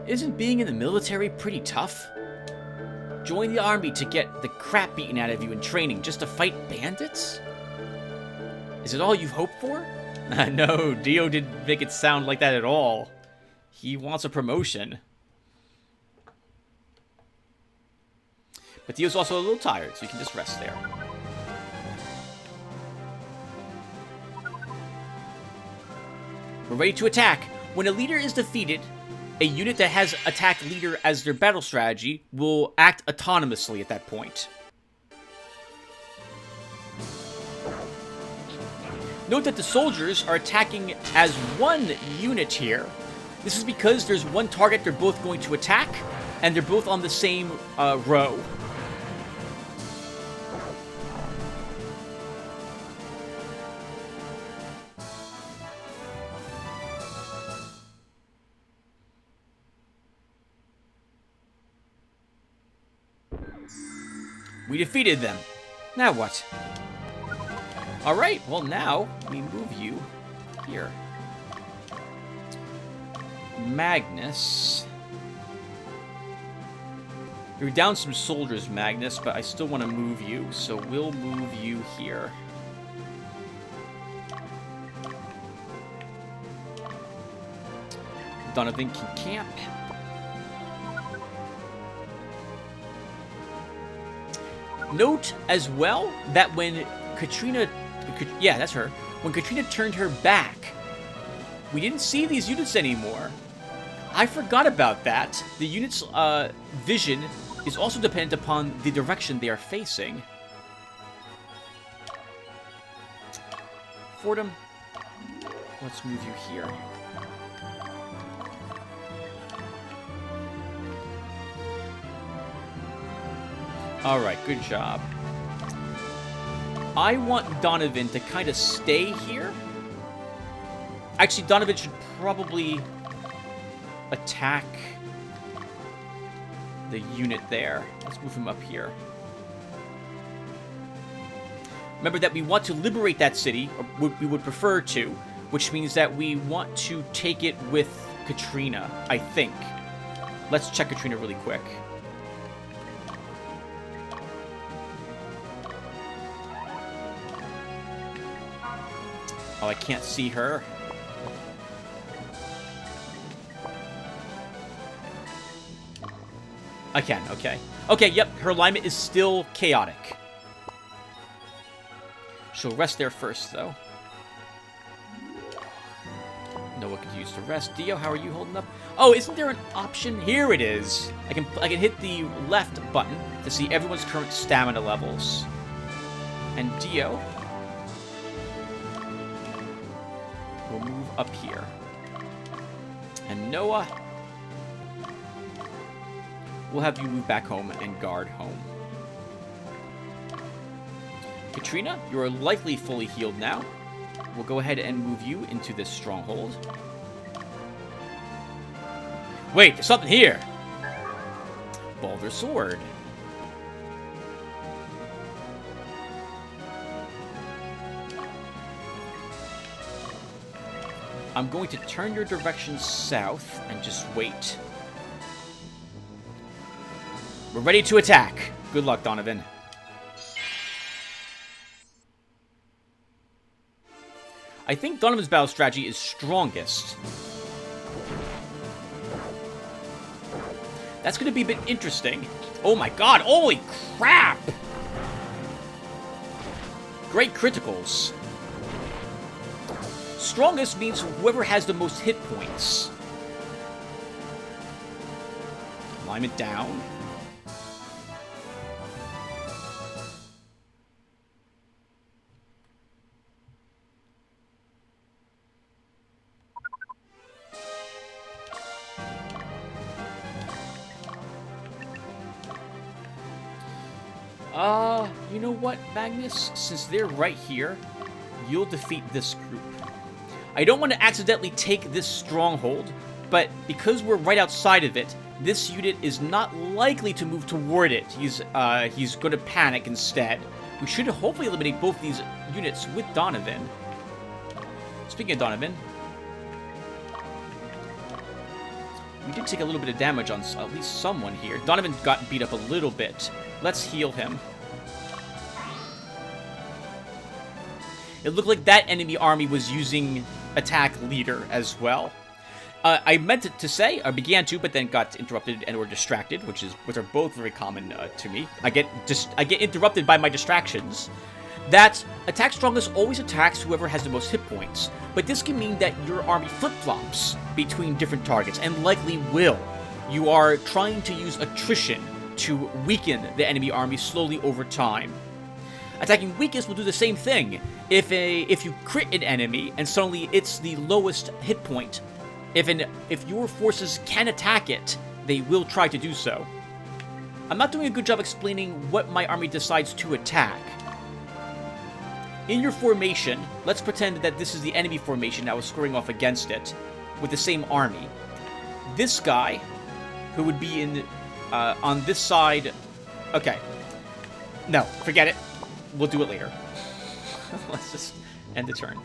S1: Isn't being in the military pretty tough? Join the army to get the crap beaten out of you in training just to fight bandits? Is it all you've hoped for? No, Dio didn't make it sound like that at all. He wants a promotion. But Dio's also a little tired, so you can just rest there. We're ready to attack. When a leader is defeated, a unit that has attack leader as their battle strategy will act autonomously at that point. Note that the soldiers are attacking as one unit here. This is because there's one target they're both going to attack, and they're both on the same row. We defeated them. Now what? Alright, well now, we move you here. Magnus. You're down some soldiers, Magnus, but I still want to move you, so we'll move you here. Donovan can camp. Note as well that when Katrina... Yeah, that's her. When Katrina turned her back, we didn't see these units anymore. I forgot about that. The unit's vision is also dependent upon the direction they are facing. Fordham, let's move you here. Alright, good job. I want Donovan to kind of stay here. Actually, Donovan should probably attack the unit there. Let's move him up here. Remember that we want to liberate that city, or we would prefer to, which means that we want to take it with Katrina, I think. Let's check Katrina really quick. Oh, I can't see her. I can, okay. Okay, yep, her alignment is still chaotic. She'll rest there first, though. Noah continues to rest. Dio, how are you holding up? Oh, isn't there an option? Here it is. I can hit the left button to see everyone's current stamina levels. And Dio will move up here. And Noah, we'll have you move back home and guard home. Katrina, you are likely fully healed now. We'll go ahead and move you into this stronghold. Wait, there's something here! Baldur's Sword. I'm going to turn your direction south and just wait. We're ready to attack. Good luck, Donovan. I think Donovan's battle strategy is strongest. That's going to be a bit interesting. Oh my god, holy crap! Great criticals. Strongest means whoever has the most hit points. Alignment down. You know what, Magnus? Since they're right here, you'll defeat this group. I don't want to accidentally take this stronghold, but because we're right outside of it, this unit is not likely to move toward it. He's going to panic instead. We should hopefully eliminate both these units with Donovan. Speaking of Donovan, we did take a little bit of damage on at least someone here. Donovan got beat up a little bit. Let's heal him. It looked like that enemy army was using attack leader as well. I meant to say, I began to, but then got interrupted and or distracted, which are both very common to me. I get interrupted by my distractions. That attack strongest always attacks whoever has the most hit points, but this can mean that your army flip-flops between different targets, and likely will. You are trying to use attrition to weaken the enemy army slowly over time. Attacking weakest will do the same thing. If you crit an enemy and suddenly it's the lowest hit point, if your forces can attack it, they will try to do so. I'm not doing a good job explaining what my army decides to attack. In your formation, let's pretend that this is the enemy formation I was squaring off against it with the same army. This guy, who would be in on this side. Okay. No, forget it. We'll do it later. Let's just end the turn.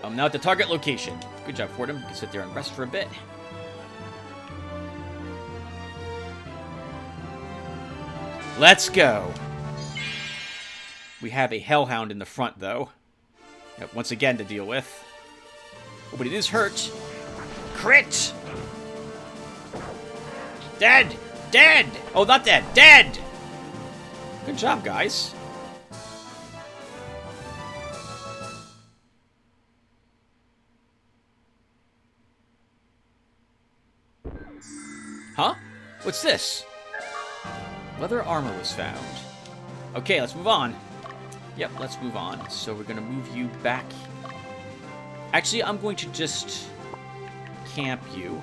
S1: I'm now at the target location. Good job, Fordham. You can sit there and rest for a bit. Let's go. We have a Hellhound in the front, though. Yep, once again to deal with. Oh, but it is hurt. Crit! Dead! Dead! Oh, not dead. Dead! Good job, guys. Huh? What's this? Leather armor was found. Okay, let's move on. Yep, let's move on. So we're going to move you back. Actually, I'm going to just camp you.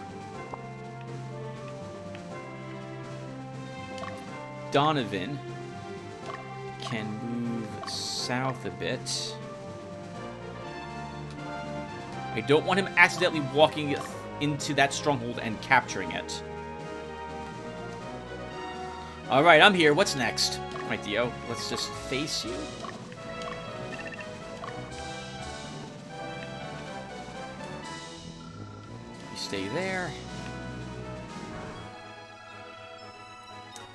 S1: Donovan can move south a bit. I don't want him accidentally walking into that stronghold and capturing it. Alright, I'm here. What's next? Alright, Dio, let's just face you. You stay there.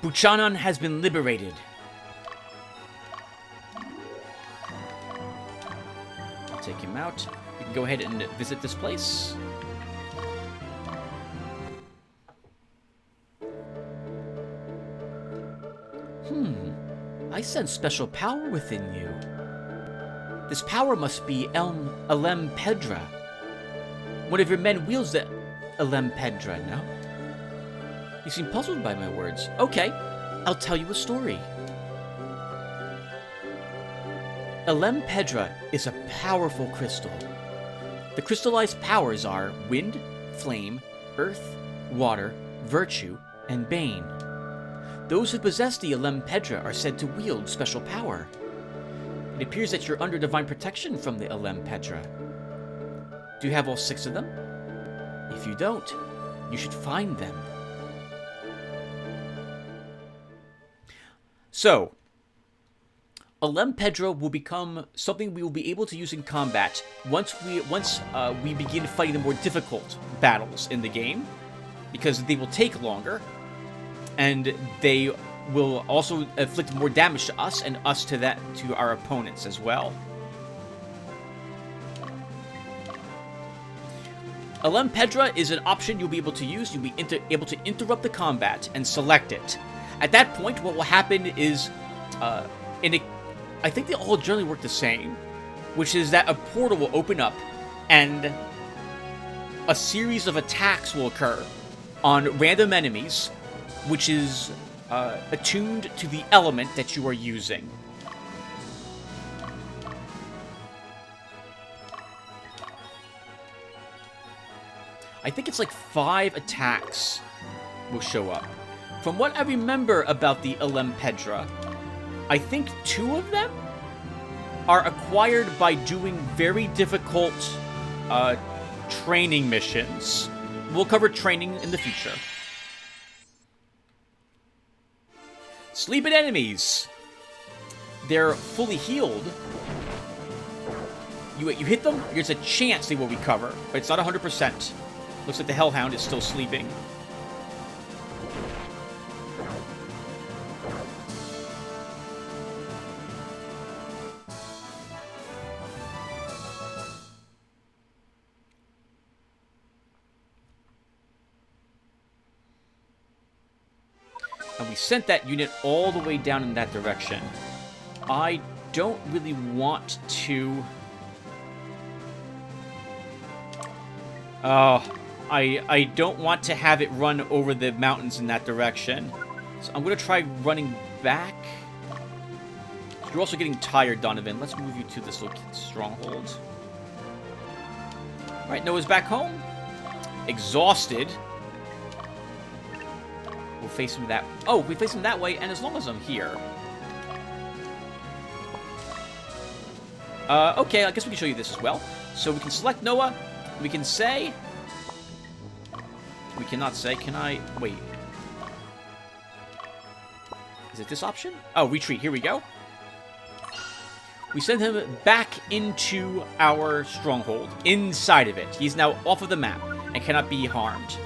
S1: Buchanan has been liberated. I'll take him out. You can go ahead and visit this place. I sense special power within you. This power must be Elem Pedra. One of your men wields the Elem Pedra, no? You seem puzzled by my words. Okay, I'll tell you a story. Elempedra is a powerful crystal. The crystallized powers are Wind, Flame, Earth, Water, Virtue, and Bane. Those who possess the Elempedra are said to wield special power. It appears that you're under divine protection from the Elempedra. Do you have all 6 of them? If you don't, you should find them. So, Elempedra will become something we will be able to use in combat once we begin fighting the more difficult battles in the game, because they will take longer, and they will also inflict more damage to us and us to our opponents as well. Elempedra is an option you'll be able to use. You'll be able to interrupt the combat and select it. At that point, what will happen is, I think they all generally work the same, which is that a portal will open up and a series of attacks will occur on random enemies, which is attuned to the element that you are using. I think it's like 5 attacks will show up. From what I remember about the Elempedra, I think 2 of them are acquired by doing very difficult training missions. We'll cover training in the future. Sleeping enemies. They're fully healed. You hit them, there's a chance they will recover, but it's not 100%. Looks like the Hellhound is still sleeping. And we sent that unit all the way down in that direction. I don't really want to... I don't want to have it run over the mountains in that direction. So I'm going to try running back. You're also getting tired, Donovan. Let's move you to this stronghold. Alright, Noah's back home. Exhausted. We'll face him that... Oh, we face him that way, and as long as I'm here. Okay, I guess we can show you this as well. So we can select Noah. We can say... We cannot say, can I... Wait. Is it this option? Oh, retreat. Here we go. We send him back into our stronghold. Inside of it. He's now off of the map and cannot be harmed.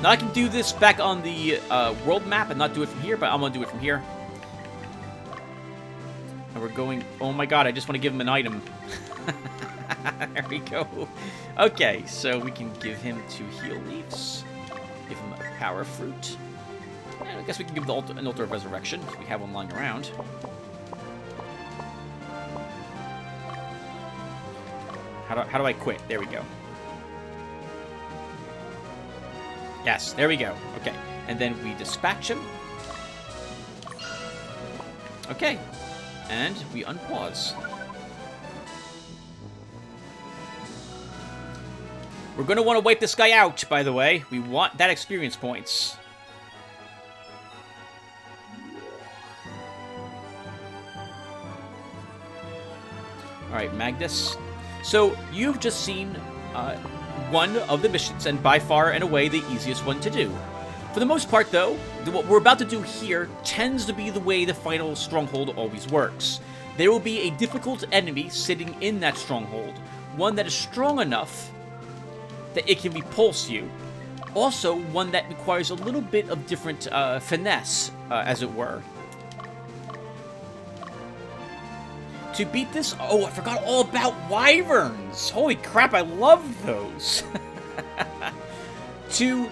S1: Now I can do this back on the world map and not do it from here, but I'm going to do it from here. And we're going... Oh my god, I just want to give him an item. There we go. Okay, so we can give him 2 heal leaves. Give him a power fruit. And I guess we can give him an altar of resurrection, if we have one lying around. How do I quit? There we go. Yes, there we go. Okay, and then we dispatch him. Okay, and we unpause. We're going to want to wipe this guy out, by the way. We want that experience points. Alright, Magnus. So, you've just seen one of the missions, and by far and away the easiest one to do. For the most part, though, what we're about to do here tends to be the way the final stronghold always works. There will be a difficult enemy sitting in that stronghold, one that is strong enough that it can repulse you. Also, one that requires a little bit of different finesse, as it were. To beat this... Oh, I forgot all about wyverns! Holy crap, I love those! To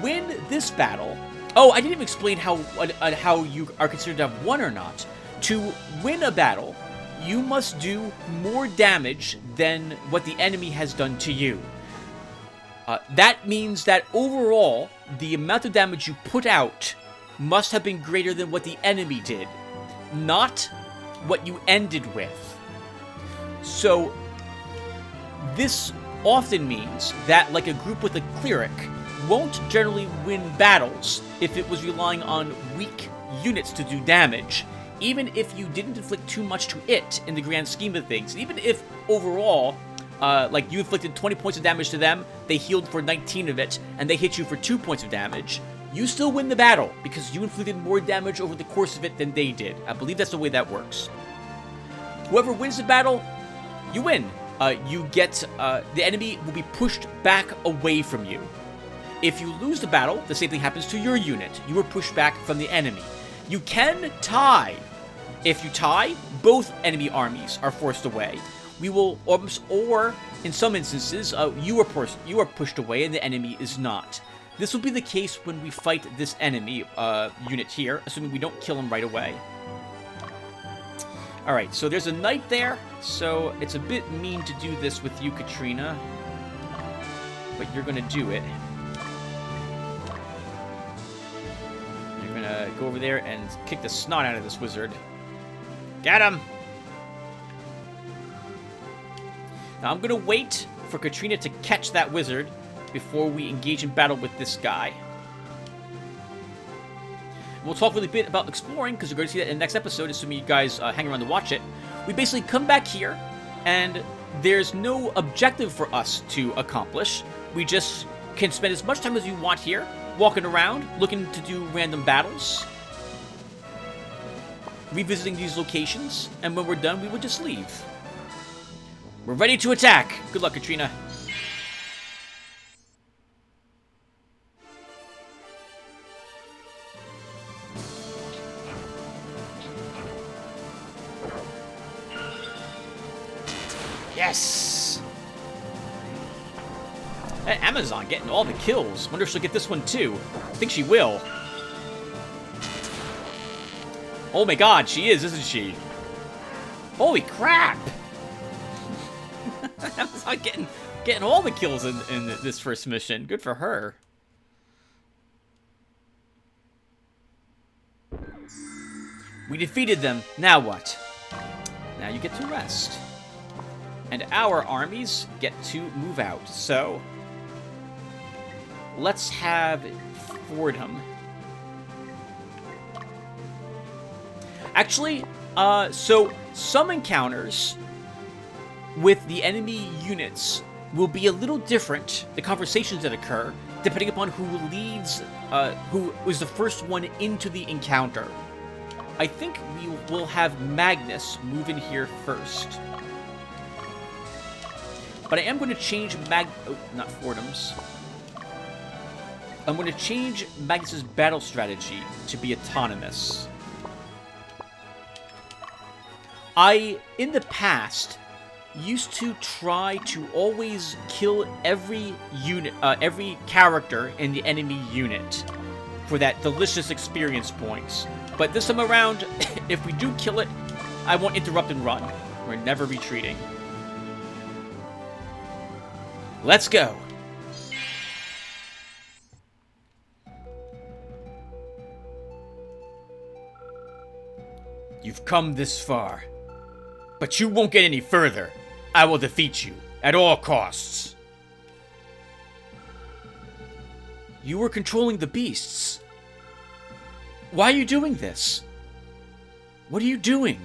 S1: win this battle... Oh, I didn't even explain how you are considered to have won or not. To win a battle, you must do more damage than what the enemy has done to you. That means that overall, the amount of damage you put out must have been greater than what the enemy did, not what you ended with. So, this often means that, like a group with a cleric, won't generally win battles if it was relying on weak units to do damage, even if you didn't inflict too much to it in the grand scheme of things. Even if overall, like you inflicted 20 points of damage to them, they healed for 19 of it, and they hit you for 2 points of damage, you still win the battle because you inflicted more damage over the course of it than they did. I believe that's the way that works. Whoever wins the battle, you win. You get, the enemy will be pushed back away from you. If you lose the battle, the same thing happens to your unit. You are pushed back from the enemy. You can tie. If you tie, both enemy armies are forced away. We will, or in some instances, you are pushed away and the enemy is not. This will be the case when we fight this enemy unit here, assuming we don't kill him right away. Alright, so there's a knight there, so it's a bit mean to do this with you, Katrina. But you're gonna do it. You're gonna go over there and kick the snot out of this wizard. Get him! Now I'm gonna wait for Katrina to catch that wizard before we engage in battle with this guy. We'll talk really bit about exploring, because we're going to see that in the next episode, assuming you guys hang around to watch it. We basically come back here, and there's no objective for us to accomplish. We just can spend as much time as we want here, walking around, looking to do random battles, revisiting these locations, and when we're done, we would just leave. We're ready to attack! Good luck, Katrina. Yes! That Amazon getting all the kills. Wonder if she'll get this one too. I think she will. Oh my god, she is, isn't she? Holy crap! Amazon getting all the kills in this first mission. Good for her. We defeated them. Now what? Now you get to rest. And our armies get to move out. So, let's have Fordham. Actually, so some encounters with the enemy units will be a little different, the conversations that occur, depending upon who leads, who was the first one into the encounter. I think we will have Magnus move in here first. But I am going to change not Fordham's. I'm going to change Magnus's battle strategy to be autonomous. I, in the past, used to try to always kill every unit, every character in the enemy unit for that delicious experience points. But this time around, if we do kill it, I won't interrupt and run. We're never retreating. Let's go. You've come this far, but you won't get any further. I will defeat you at all costs. You were controlling the beasts. Why are you doing this? What are you doing?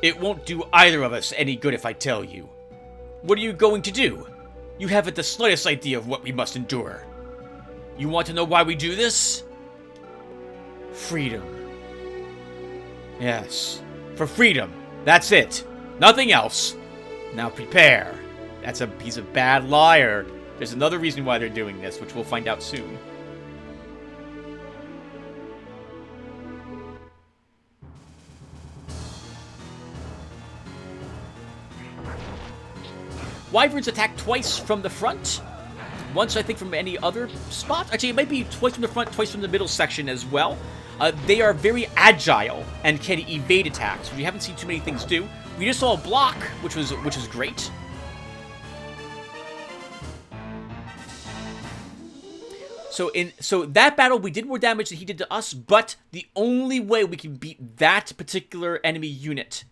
S1: It won't do either of us any good if I tell you. What are you going to do? You haven't the slightest idea of what we must endure. You want to know why we do this? Freedom. Yes, for freedom. That's it. Nothing else. Now prepare. He's a bad liar. There's another reason why they're doing this, which we'll find out soon. Wyverns attack twice from the front. Once, I think, from any other spot. Actually, it might be twice from the front, twice from the middle section as well. They are very agile and can evade attacks, which we haven't seen too many things do. We just saw a block, which was great. So that battle, we did more damage than he did to us, but the only way we can beat that particular enemy unit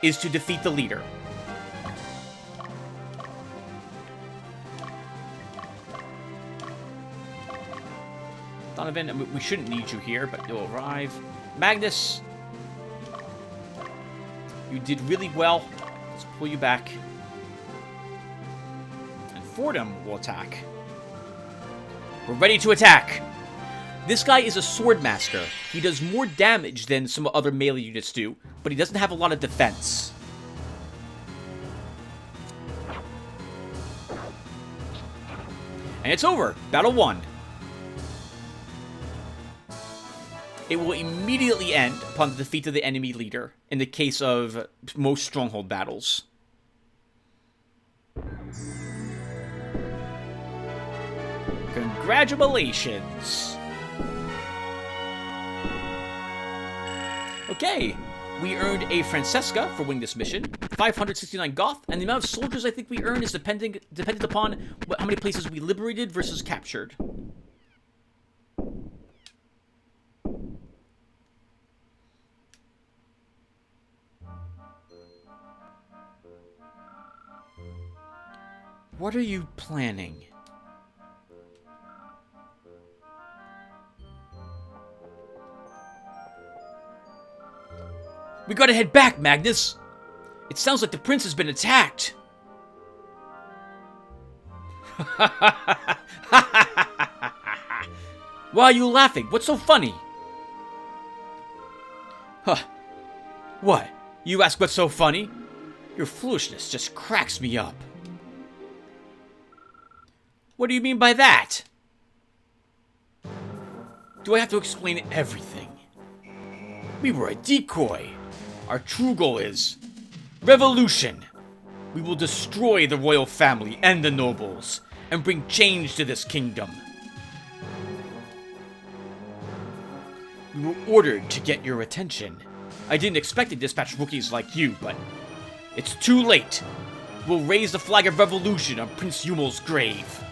S1: is to defeat the leader. Donovan, I mean, we shouldn't need you here, but you'll arrive. Magnus, you did really well. Let's pull you back. And Fordham will attack. We're ready to attack. This guy is a sword master. He does more damage than some other melee units do, but he doesn't have a lot of defense. And it's over. Battle 1. It will immediately end upon the defeat of the enemy leader, in the case of most stronghold battles. Congratulations! Okay, we earned a Francesca for winning this mission, 569 Goth, and the amount of soldiers I think we earned is dependent upon how many places we liberated versus captured. What are you planning? We gotta head back, Magnus! It sounds like the prince has been attacked! Why are you laughing? What's so funny? Huh. What? You ask what's so funny? Your foolishness just cracks me up. What do you mean by that? Do I have to explain everything? We were a decoy. Our true goal is revolution. We will destroy the royal family and the nobles and bring change to this kingdom. We were ordered to get your attention. I didn't expect to dispatch rookies like you, but it's too late. We'll raise the flag of revolution on Prince Yumel's grave.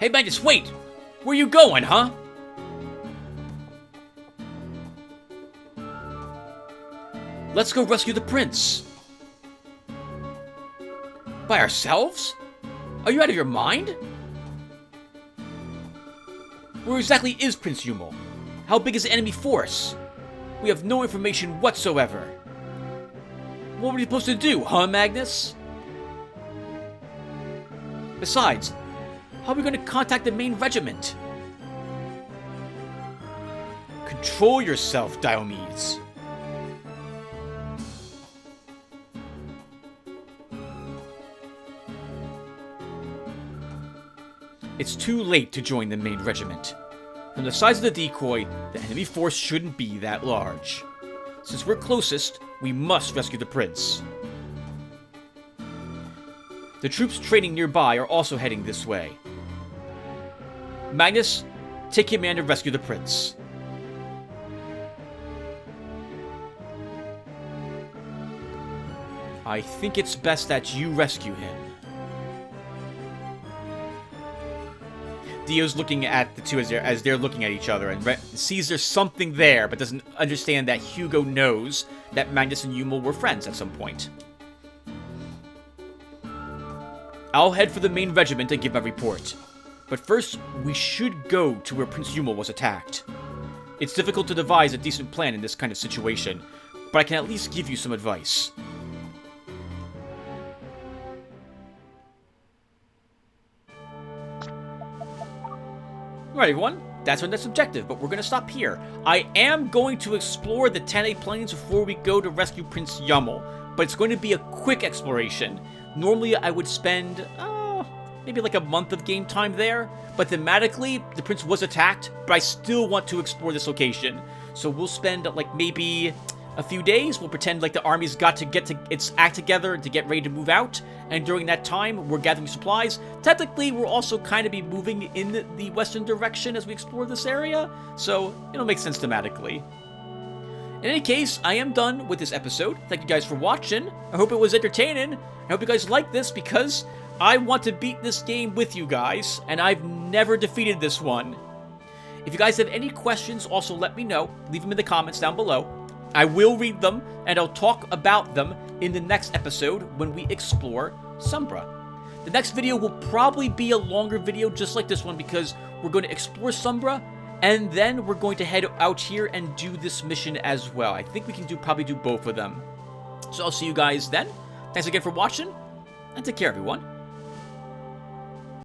S1: Hey, Magnus, wait! Where you going, huh? Let's go rescue the prince. By ourselves? Are you out of your mind? Where exactly is Prince Yumel? How big is the enemy force? We have no information whatsoever. What were we supposed to do, huh, Magnus? Besides, how are we going to contact the main regiment? Control yourself, Diomedes. It's too late to join the main regiment. From the size of the decoy, the enemy force shouldn't be that large. Since we're closest, we must rescue the prince. The troops training nearby are also heading this way. Magnus, take command and rescue the prince. I think it's best that you rescue him. Dio's looking at the two as they're looking at each other and sees there's something there, but doesn't understand that Hugo knows that Magnus and Yumel were friends at some point. I'll head for the main regiment and give my report. But first, we should go to where Prince Yumel was attacked. It's difficult to devise a decent plan in this kind of situation, but I can at least give you some advice. Alright everyone, that's our next objective, but we're going to stop here. I am going to explore the Tane Plains before we go to rescue Prince Yumel, but it's going to be a quick exploration. Normally I would spend, maybe like a month of game time there, but thematically, the prince was attacked, but I still want to explore this location. So we'll spend like maybe a few days. We'll pretend like the army's got to get its act together to get ready to move out, and during that time, we're gathering supplies. Technically, we'll also kind of be moving in the western direction as we explore this area, so it'll make sense thematically. In any case, I am done with this episode. Thank you guys for watching. I hope it was entertaining. I hope you guys liked this because I want to beat this game with you guys, and I've never defeated this one. If you guys have any questions, also let me know. Leave them in the comments down below. I will read them, and I'll talk about them in the next episode when we explore Sombra. The next video will probably be a longer video just like this one because we're going to explore Sombra, and then we're going to head out here and do this mission as well. I think we can probably do both of them. So I'll see you guys then. Thanks again for watching, and take care, everyone.